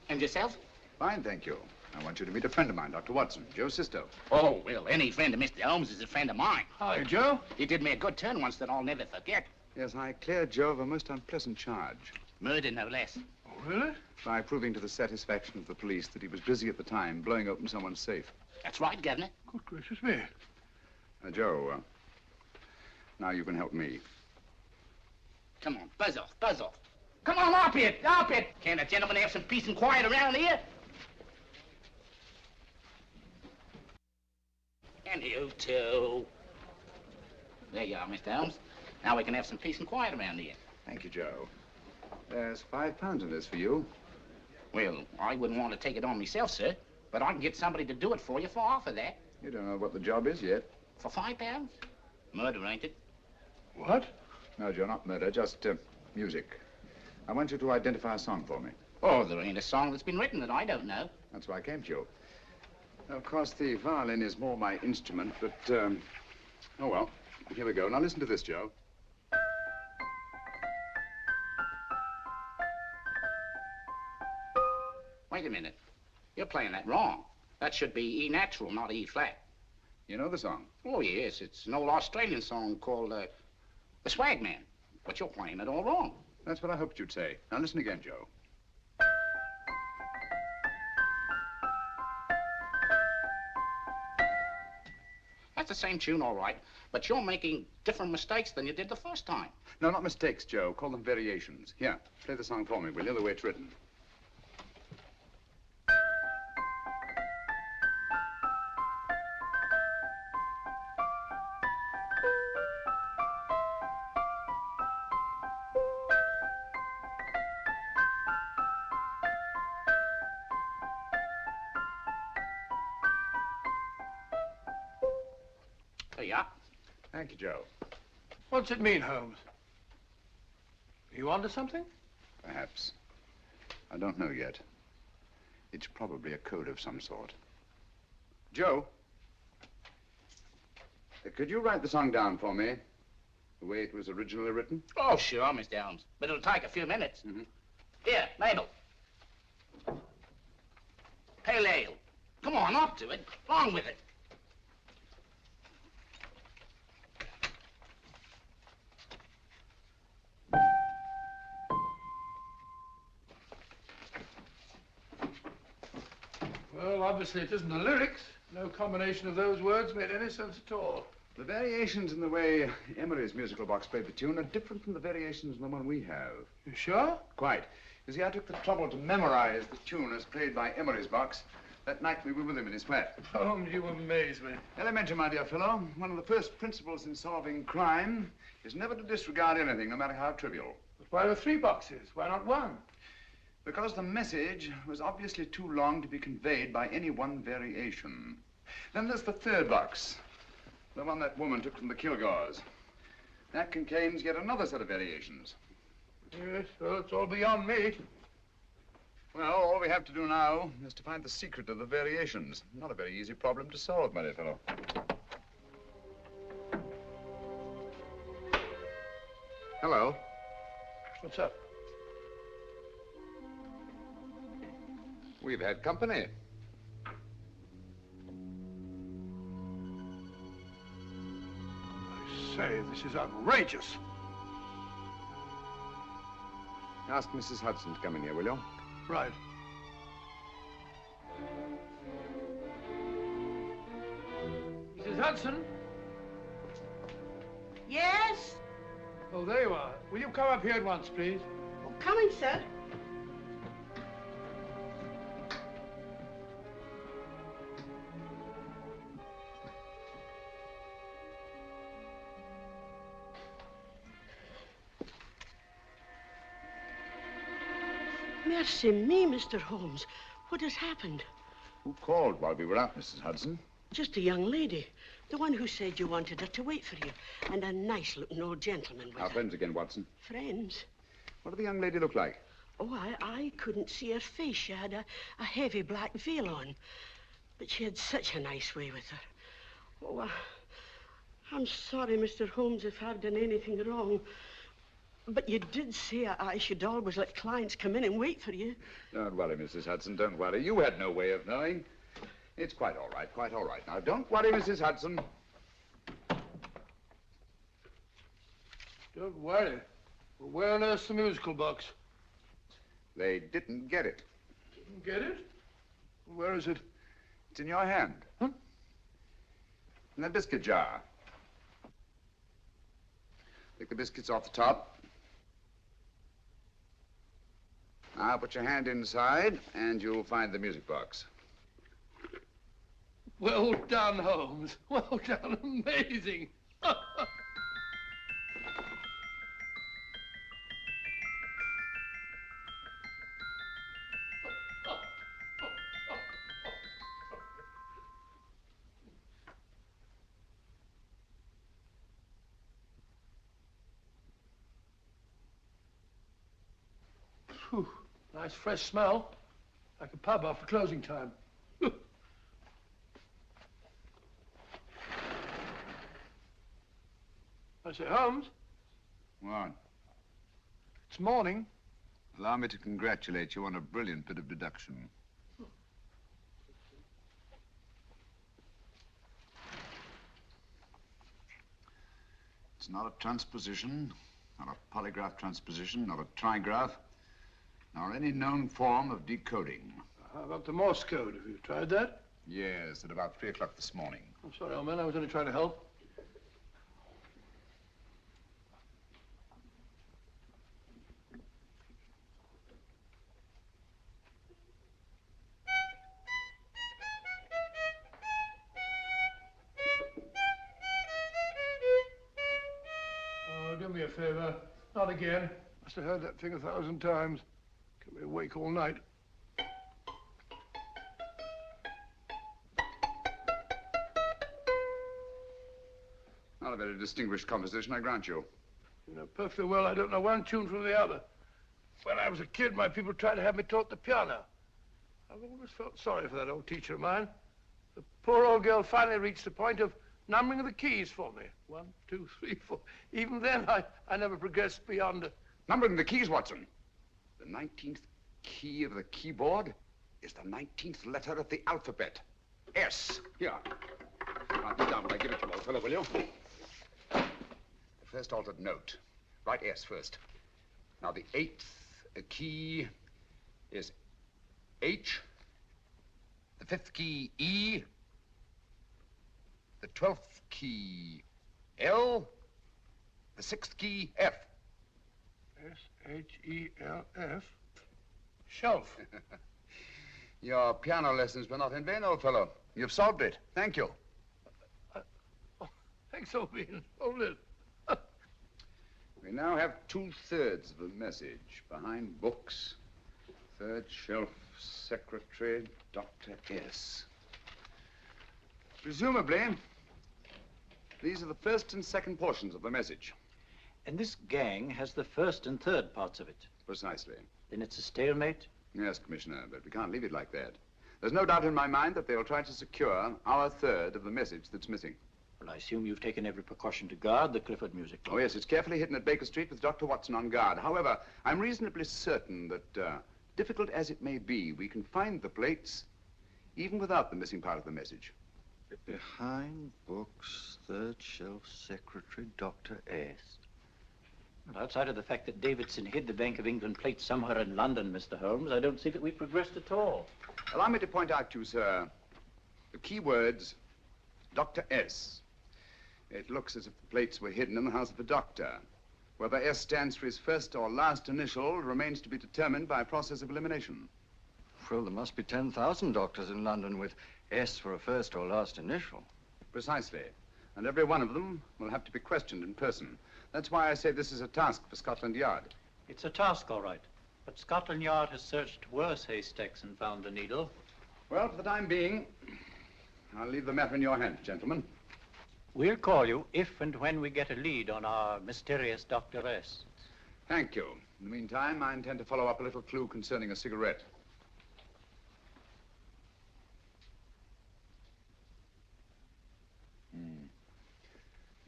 And yourself? Fine, thank you. I want you to meet a friend of mine, Dr. Watson, Joe's sister. Oh, well, any friend of Mr. Holmes is a friend of mine. Hi, Joe. He did me a good turn once that I'll never forget. Yes, I cleared Joe of a most unpleasant charge. Murder, no less. Oh, really? By proving to the satisfaction of the police that he was busy at the time blowing open someone's safe. That's right, Governor. Good gracious me. Joe, now you can help me. Come on, buzz off, buzz off. Come on, up it, up it. Can't a gentleman have some peace and quiet around here? And you too. There you are, Mr. Holmes. Now we can have some peace and quiet around here. Thank you, Joe. There's £5 in this for you. Well, I wouldn't want to take it on myself, sir, but I can get somebody to do it for you for half of that. You don't know what the job is yet. For £5? Murder, ain't it? What? No, Joe, not murder, just music. I want you to identify a song for me. Oh, there ain't a song that's been written that I don't know. That's why I came to you. Of course, the violin is more my instrument, but, oh, well, here we go. Now, listen to this, Joe. Wait a minute. You're playing that wrong. That should be E natural, not E flat. You know the song? Oh, yes. It's an old Australian song called, The Swag Man. But you're playing it all wrong. That's what I hoped you'd say. Now, listen again, Joe. That's the same tune, all right, but you're making different mistakes than you did the first time. No, not mistakes, Joe. Call them variations. Here, play the song for me, will you, the way it's written. There you are. Thank you, Joe. What's it mean, Holmes? Are you onto something? Perhaps. I don't know yet. It's probably a code of some sort. Joe, could you write the song down for me, the way it was originally written? Oh, sure, Mr. Holmes. But it'll take a few minutes. Here, Mabel. Pale ale. Come on, up to it. Along with it. Well, obviously it isn't the lyrics. No combination of those words made any sense at all. The variations in the way Emery's musical box played the tune are different from the variations in the one we have. You sure? Quite. You see, I took the trouble to memorize the tune as played by Emery's box that night we were with him in his flat. Holmes, you amaze me. Elementary, my dear fellow. One of the first principles in solving crime is never to disregard anything, no matter how trivial. But why were 3 boxes? Why not 1? Because the message was obviously too long to be conveyed by any one variation. Then there's the 3rd box, the one that woman took from the Kilgores. That contains yet another set of variations. Yes, well, it's all beyond me. Well, all we have to do now is to find the secret of the variations. Not a very easy problem to solve, my dear fellow. Hello. What's up? We've had company. I say, this is outrageous. Ask Mrs. Hudson to come in here, will you? Right. Mrs. Hudson? Yes? Oh, there you are. Will you come up here at once, please? Oh, coming, sir. Mercy me, Mr. Holmes. What has happened? Who called while we were out, Mrs. Hudson? Just a young lady. The one who said you wanted her to wait for you. And a nice-looking old gentleman with Our her. friends again, Watson. Friends? What did the young lady look like? Oh, I couldn't see her face. She had a heavy black veil on. But she had such a nice way with her. Oh, I'm sorry, Mr. Holmes, if I've done anything wrong. But you did say I should always let clients come in and wait for you. Don't worry, Mrs. Hudson, don't worry. You had no way of knowing. It's quite all right, quite all right. Now, don't worry, Mrs. Hudson. Don't worry. Well, where on earth's the musical box? They didn't get it. Didn't get it? Where is it? It's in your hand. Huh? In that biscuit jar. Take the biscuits off the top. Now put your hand inside, and you'll find the music box. Well done, Holmes. Well done. Amazing. Whew. Nice fresh smell. Like a pub after closing time. I say, Holmes. What? It's morning. Allow me to congratulate you on a brilliant bit of deduction. It's not a transposition, not a polygraph transposition, not a trigraph, nor any known form of decoding. How about the Morse code? Have you tried that? Yes, at about 3 o'clock this morning. I'm sorry, old man. I was only trying to help. Oh, do me a favor. Not again. Must have heard that thing 1,000 times. Kept me awake all night. Not a very distinguished composition, I grant you. You know perfectly well I don't know one tune from the other. When I was a kid, my people tried to have me taught the piano. I've always felt sorry for that old teacher of mine. The poor old girl finally reached the point of numbering the keys for me. 1, 2, 3, 4. Even then, I never progressed beyond... Numbering the keys, Watson. The 19th key of the keyboard is the 19th letter of the alphabet. S. Here. Write it down when I give it to you, old fellow, will you? The first altered note. Write S first. Now, the 8th key is H. The 5th key, E. The 12th key, L. The 6th key, F. S-H-E-L-F. Shelf. Your piano lessons were not in vain, old fellow. You've solved it. Thank you. Thanks, old bean. Hold it. We now have 2/3 of a message. Behind books, third shelf, secretary, Dr. S. Presumably, these are the first and second portions of the message. And this gang has the first and third parts of it. Precisely. Then it's a stalemate? Yes, Commissioner, but we can't leave it like that. There's no doubt in my mind that they'll try to secure our third of the message that's missing. Well, I assume you've taken every precaution to guard the Clifford music club. Oh, yes, it's carefully hidden at Baker Street with Dr. Watson on guard. However, I'm reasonably certain that, difficult as it may be, we can find the plates even without the missing part of the message. Behind books, third shelf, secretary, Dr. S. Well, outside of the fact that Davidson hid the Bank of England plate somewhere in London, Mr. Holmes, I don't see that we've progressed at all. Allow me to point out to you, sir, the key words Dr. S. It looks as if the plates were hidden in the house of the doctor. Whether S stands for his first or last initial remains to be determined by a process of elimination. Well, there must be 10,000 doctors in London with S for a first or last initial. Precisely. And every one of them will have to be questioned in person. That's why I say this is a task for Scotland Yard. It's a task, all right. But Scotland Yard has searched worse haystacks and found the needle. Well, for the time being, I'll leave the matter in your hands, gentlemen. We'll call you if and when we get a lead on our mysterious Dr. S. Thank you. In the meantime, I intend to follow up a little clue concerning a cigarette.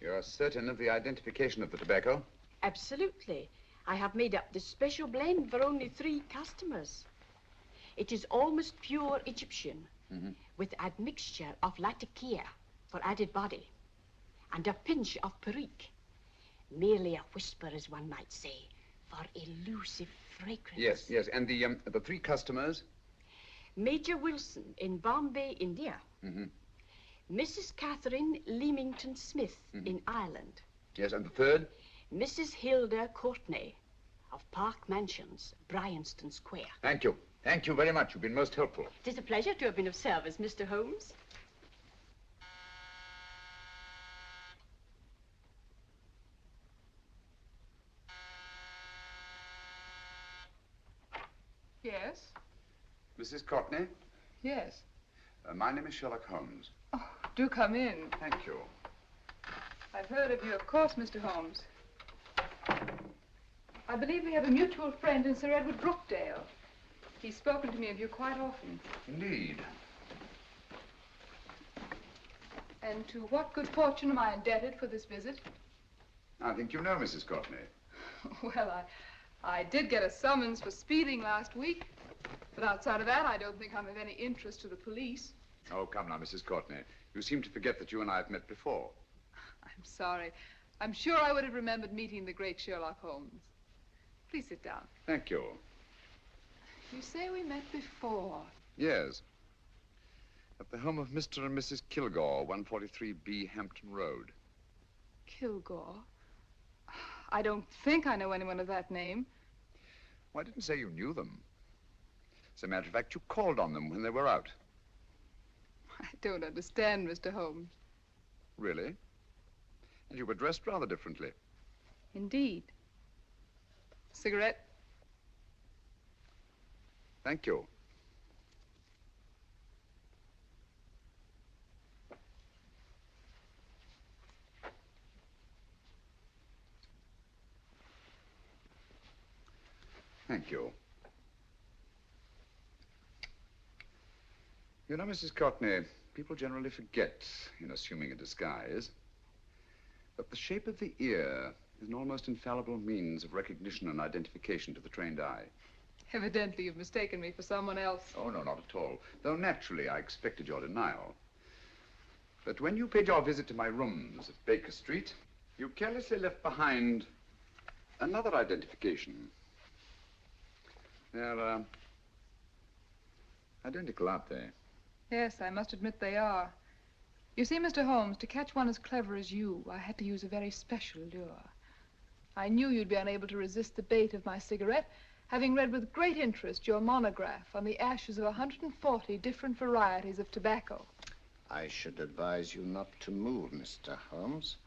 You're certain of the identification of the tobacco? Absolutely. I have made up this special blend for only 3 customers. It is almost pure Egyptian, with admixture of latakia for added body, and a pinch of perique. Merely a whisper, as one might say, for elusive fragrance. Yes, yes. And the 3 customers? Major Wilson in Bombay, India. Mrs. Catherine Leamington Smith in Ireland. Yes, and the 3rd? Mrs. Hilda Courtney of Park Mansions, Bryanston Square. Thank you. Thank you very much. You've been most helpful. It is a pleasure to have been of service, Mr. Holmes. Yes? Mrs. Courtney? Yes. My name is Sherlock Holmes. Oh, do come in. Thank you. I've heard of you, of course, Mr. Holmes. I believe we have a mutual friend in Sir Edward Brookdale. He's spoken to me of you quite often. Indeed. And to what good fortune am I indebted for this visit? I think you know Mrs. Courtney. Well, I did get a summons for speeding last week. But outside of that, I don't think I'm of any interest to the police. Oh, come now, Mrs. Courtney. You seem to forget that you and I have met before. I'm sorry. I'm sure I would have remembered meeting the great Sherlock Holmes. Please sit down. Thank you. You say we met before. Yes. At the home of Mr. and Mrs. Kilgore, 143B Hampton Road. Kilgore? I don't think I know anyone of that name. Well, I didn't say you knew them. As a matter of fact, you called on them when they were out. I don't understand, Mr. Holmes. Really? And you were dressed rather differently. Indeed. Cigarette? Thank you. Thank you. You know, Mrs. Courtney, people generally forget, in assuming a disguise, that the shape of the ear is an almost infallible means of recognition and identification to the trained eye. Evidently, you've mistaken me for someone else. Oh, no, not at all. Though naturally, I expected your denial. But when you paid your visit to my rooms at Baker Street, you carelessly left behind another identification. They're, identical, aren't they? Yes, I must admit they are. You see, Mr. Holmes, to catch one as clever as you, I had to use a very special lure. I knew you'd be unable to resist the bait of my cigarette, having read with great interest your monograph on the ashes of 140 different varieties of tobacco. I should advise you not to move, Mr. Holmes.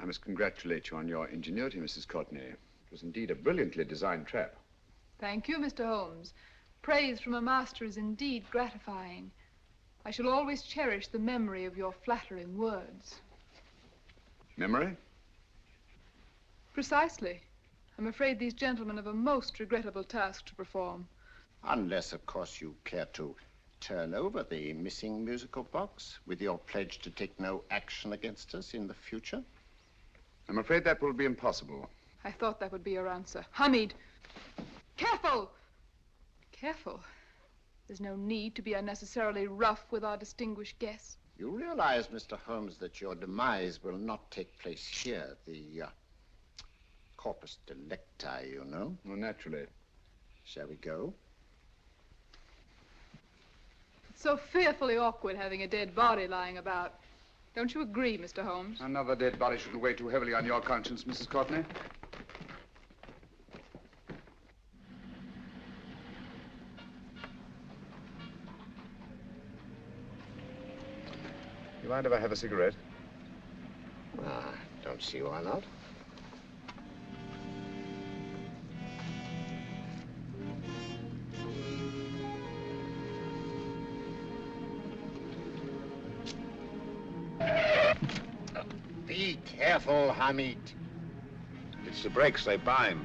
I must congratulate you on your ingenuity, Mrs. Courtney. It was indeed a brilliantly designed trap. Thank you, Mr. Holmes. Praise from a master is indeed gratifying. I shall always cherish the memory of your flattering words. Memory? Precisely. I'm afraid these gentlemen have a most regrettable task to perform. Unless, of course, you care to turn over the missing musical box with your pledge to take no action against us in the future. I'm afraid that will be impossible. I thought that would be your answer. Hamid! Careful! Careful. There's no need to be unnecessarily rough with our distinguished guest. You realize, Mr. Holmes, that your demise will not take place here. The corpus delicti, you know. Well, naturally. Shall we go? It So fearfully awkward having a dead body lying about. Don't you agree, Mr. Holmes? Another dead body shouldn't weigh too heavily on your conscience, Mrs. Courtney. You mind if I have a cigarette? Don't see why not. Be careful, Hamid. It's the brakes, they bind.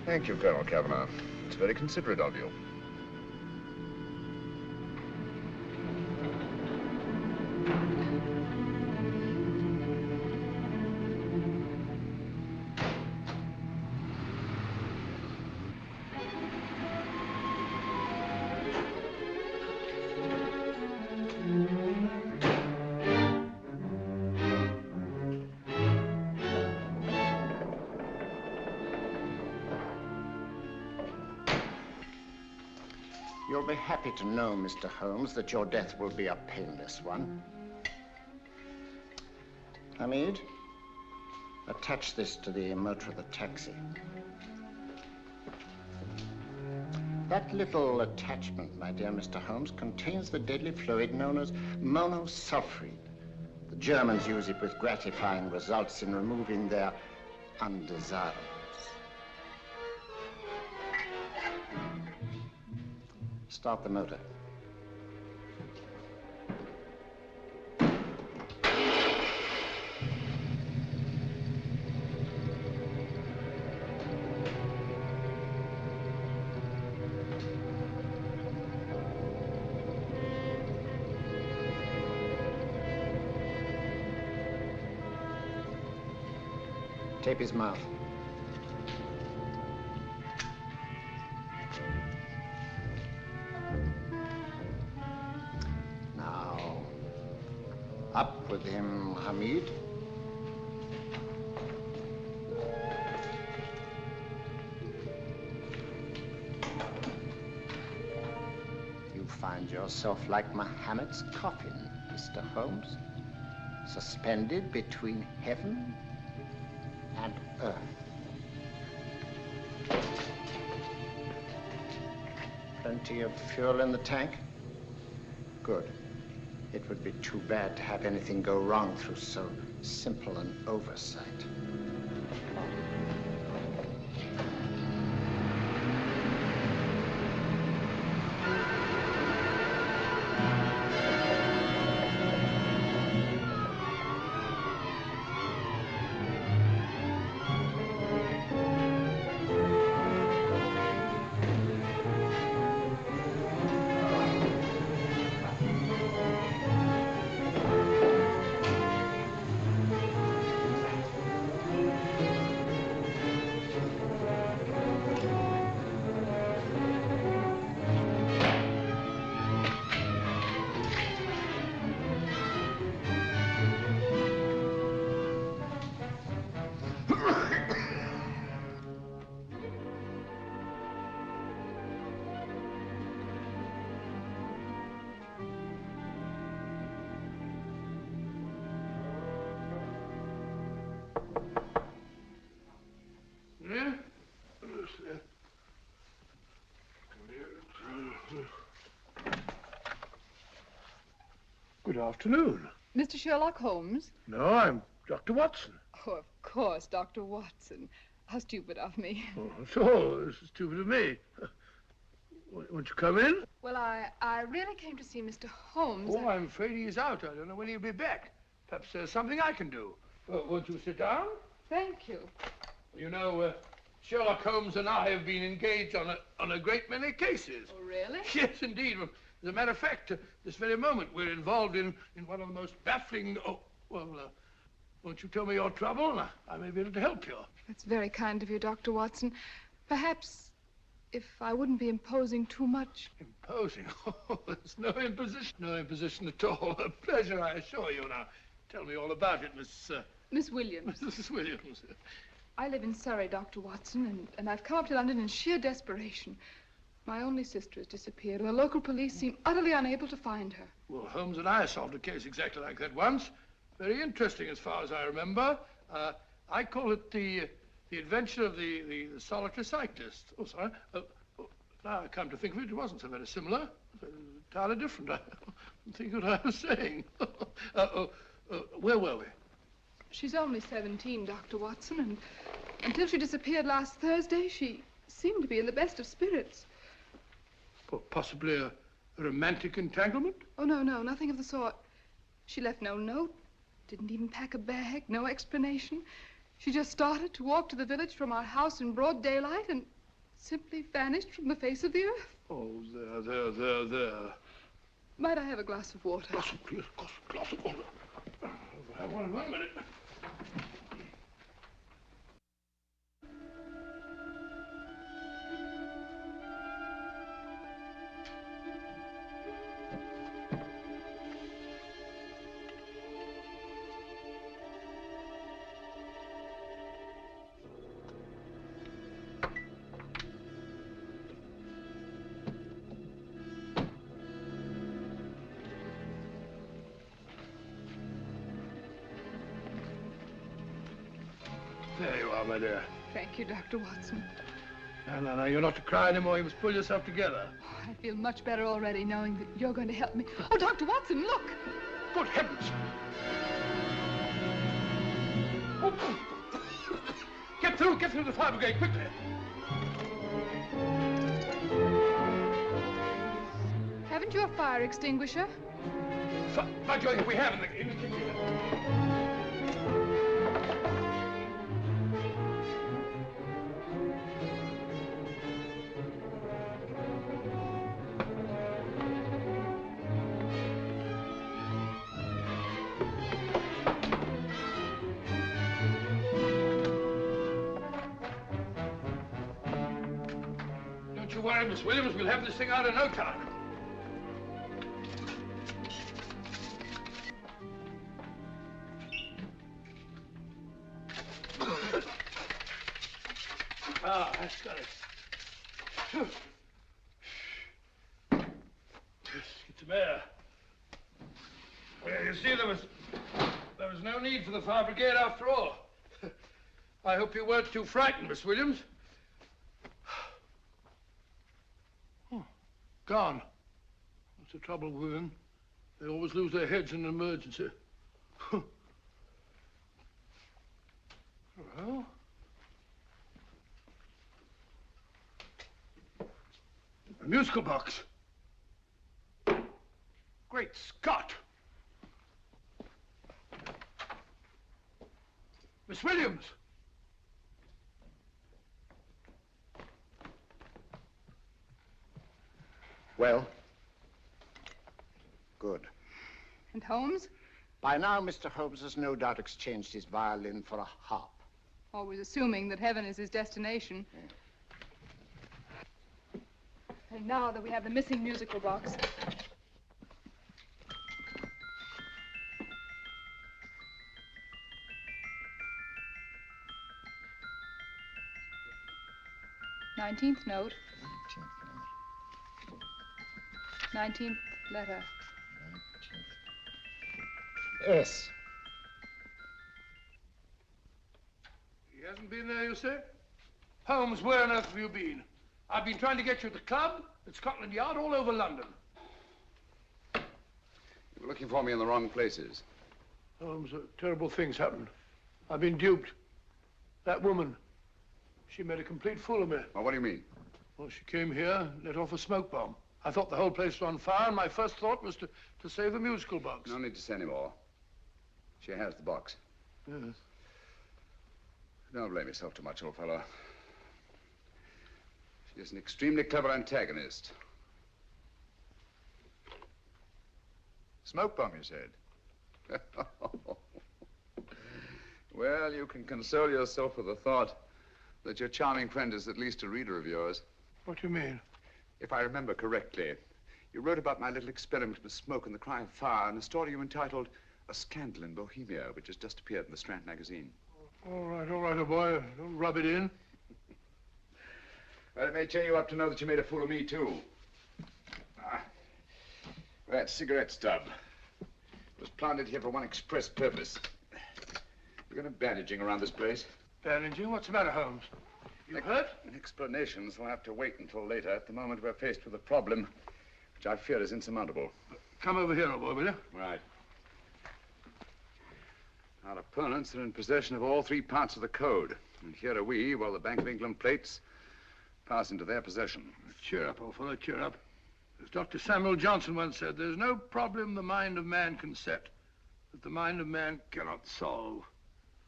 Thank you, Colonel Kavanagh. It's very considerate of you. You'll be happy to know, Mr. Holmes, that your death will be a painless one. Hamid, attach this to the motor of the taxi. That little attachment, my dear Mr. Holmes, contains the deadly fluid known as monosulfide. The Germans use it with gratifying results in removing their undesirables. Start the motor. Tape his mouth. Up with him, Hamid. You find yourself like Muhammad's coffin, Mr. Holmes, suspended between heaven and earth. Plenty of fuel in the tank? Good. It would be too bad to have anything go wrong through so simple an oversight. Good afternoon. Mr. Sherlock Holmes? No, I'm Dr. Watson. Oh, of course, Dr. Watson. How stupid of me. Oh, so this is stupid of me. Won't you come in? Well, I really came to see Mr. Holmes. Oh, I'm afraid he's out. I don't know when he'll be back. Perhaps there's something I can do. Won't you sit down? Thank you. You know, Sherlock Holmes and I have been engaged on a great many cases. Oh, really? Yes, indeed. As a matter of fact, this very moment, we're involved in one of the most baffling... Oh, well, won't you tell me your trouble, and I may be able to help you. That's very kind of you, Dr. Watson. Perhaps if I wouldn't be imposing too much. Imposing? Oh, there's no imposition. No imposition at all. A pleasure, I assure you. Now, tell me all about it, Miss Williams. Mrs. I live in Surrey, Dr. Watson, and I've come up to London in sheer desperation. My only sister has disappeared, and the local police seem utterly unable to find her. Well, Holmes and I solved a case exactly like that once. Very interesting as far as I remember. I call it the adventure of the solitary cyclist. Oh, sorry. Now I come to think of it, it wasn't so very similar. Entirely different. I don't think what I was saying. Where were we? She's only 17, Dr. Watson, and until she disappeared last Thursday, she seemed to be in the best of spirits. Well, possibly a romantic entanglement? Oh, no, nothing of the sort. She left no note, didn't even pack a bag, no explanation. She just started to walk to the village from our house in broad daylight and simply vanished from the face of the earth. Oh, there. Might I have a glass of water? Glass of water. Have one in 1 minute. There you are, my dear. Thank you, Dr. Watson. No, you're not to cry anymore. You must pull yourself together. I feel much better already knowing that you're going to help me. Oh, Dr. Watson, look! Good heavens! Oh. Get through the fire brigade, quickly! Haven't you a fire extinguisher? By Jove, we have in the kitchen. Don't you worry, Miss Williams. We'll have this thing out in no time. That's got it. Get some air. Well, you see, there was no need for the fire brigade after all. I hope you weren't too frightened, Miss Williams. Oh, gone. That's the trouble with women. They always lose their heads in an emergency. Well... a musical box. Great Scott! Miss Williams! Well? Good. And Holmes? By now, Mr. Holmes has no doubt exchanged his violin for a harp. Always assuming that heaven is his destination. And now that we have the missing musical box. Nineteenth note. 19th letter. Yes. He hasn't been there, you say? Holmes, where on earth have you been? I've been trying to get you at the club, at Scotland Yard, all over London. You were looking for me in the wrong places. Holmes, terrible things happened. I've been duped. That woman, she made a complete fool of me. Well, what do you mean? Well, she came here, let off a smoke bomb. I thought the whole place was on fire, and my first thought was to save the musical box. No need to say any more. She has the box. Yes. Don't blame yourself too much, old fellow. She's an extremely clever antagonist. Smoke bomb, you said? Well, you can console yourself with the thought that your charming friend is at least a reader of yours. What do you mean? If I remember correctly, you wrote about my little experiment with smoke and the cry of fire in a story you entitled A Scandal in Bohemia, which has just appeared in the Strand magazine. All right, oh boy. Don't rub it in. Well, it may cheer you up to know that you made a fool of me, too. That cigarette stub was planted here for one express purpose. We're going to bandaging around this place. Bandaging? What's the matter, Holmes? You hurt? Explanations will have to wait until later. At the moment, we're faced with a problem which I fear is insurmountable. Come over here, old boy, will you? Right. Our opponents are in possession of all three parts of the code. And here are we, while the Bank of England plates pass into their possession. Cheer up, old fellow, cheer up. As Dr. Samuel Johnson once said, there's no problem the mind of man can set that the mind of man cannot solve.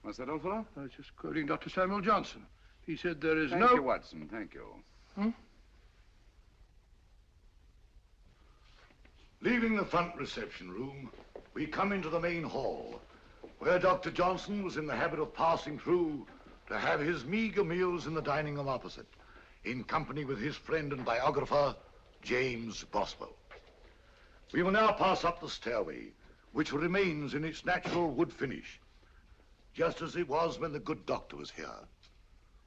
What's that, old fellow? I was just quoting Dr. Samuel Johnson. He said there is Thank you, Watson. Thank you. Leaving the front reception room, we come into the main hall, where Dr. Johnson was in the habit of passing through to have his meager meals in the dining room opposite, in company with his friend and biographer, James Boswell. We will now pass up the stairway, which remains in its natural wood finish, just as it was when the good doctor was here.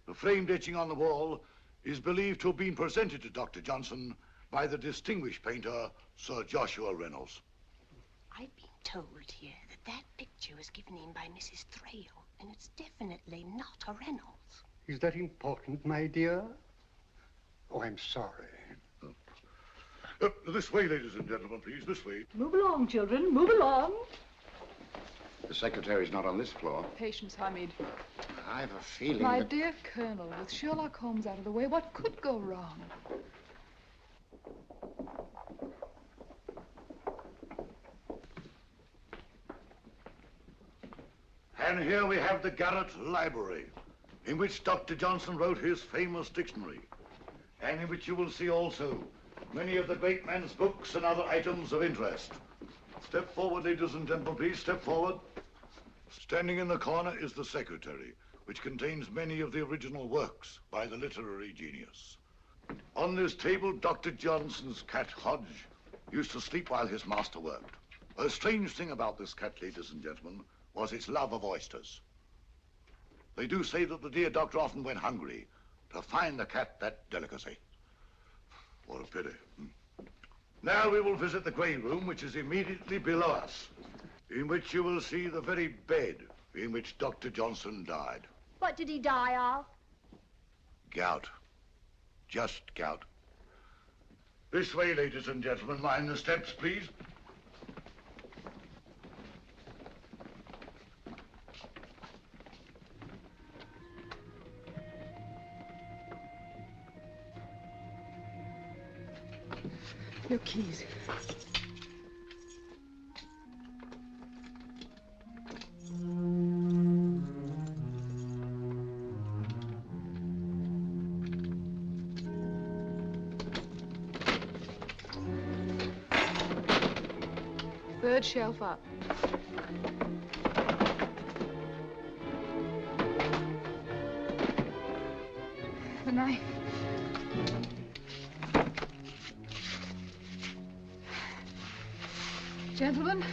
The framed etching on the wall is believed to have been presented to Dr. Johnson by the distinguished painter, Sir Joshua Reynolds. I've been told here that picture was given in by Mrs. Thrale, and it's definitely not a Reynolds. Is that important, my dear? Oh, I'm sorry. This way, ladies and gentlemen, please, this way. Move along, children, move along. The secretary's not on this floor. Patience, Hamid. I have a feeling My that... dear Colonel, with Sherlock Holmes out of the way, what could go wrong? And here we have the Garrett Library, in which Dr. Johnson wrote his famous dictionary, and in which you will see also many of the great man's books and other items of interest. Step forward, ladies and gentlemen, please, step forward. Standing in the corner is the secretary, which contains many of the original works by the literary genius. On this table, Dr. Johnson's cat, Hodge, used to sleep while his master worked. A strange thing about this cat, ladies and gentlemen, was its love of oysters. They do say that the dear doctor often went hungry to find the cat that delicacy. What a pity. Now we will visit the grey room, which is immediately below us, in which you will see the very bed in which Dr. Johnson died. What did he die of? Gout. Just gout. This way, ladies and gentlemen. Mind the steps, please. Your keys. Third shelf up. The knife. Gentlemen,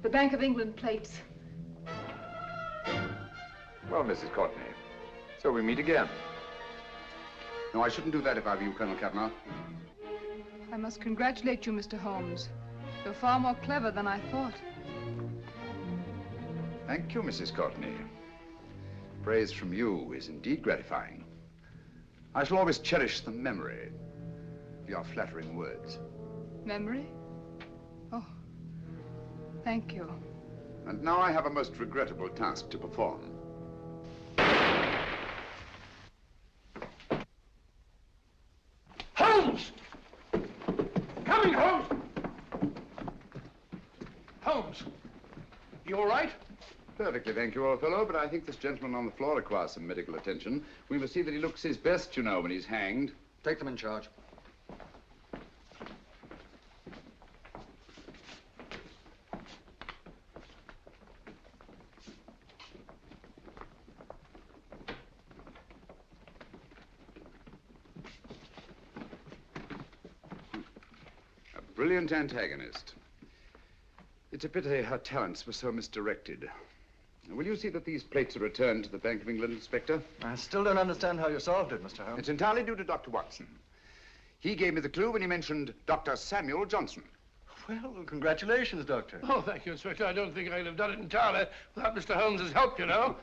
the Bank of England plates. Well, Mrs. Courtney, so we meet again. No, I shouldn't do that if I were you, Colonel Cavanaugh. I must congratulate you, Mr. Holmes. You're far more clever than I thought. Thank you, Mrs. Courtney. Praise from you is indeed gratifying. I shall always cherish the memory of your flattering words. Memory? Oh, thank you. And now I have a most regrettable task to perform. Holmes! Coming, Holmes! Holmes, you all right? Perfectly, thank you, old fellow, but I think this gentleman on the floor requires some medical attention. We must see that he looks his best, you know, when he's hanged. Take them in charge. A brilliant antagonist. It's a pity her talents were so misdirected. Will you see that these plates are returned to the Bank of England, Inspector? I still don't understand how you solved it, Mr. Holmes. It's entirely due to Dr. Watson. He gave me the clue when he mentioned Dr. Samuel Johnson. Well, congratulations, Doctor. Oh, thank you, Inspector. I don't think I'd have done it entirely without Mr. Holmes's help, you know.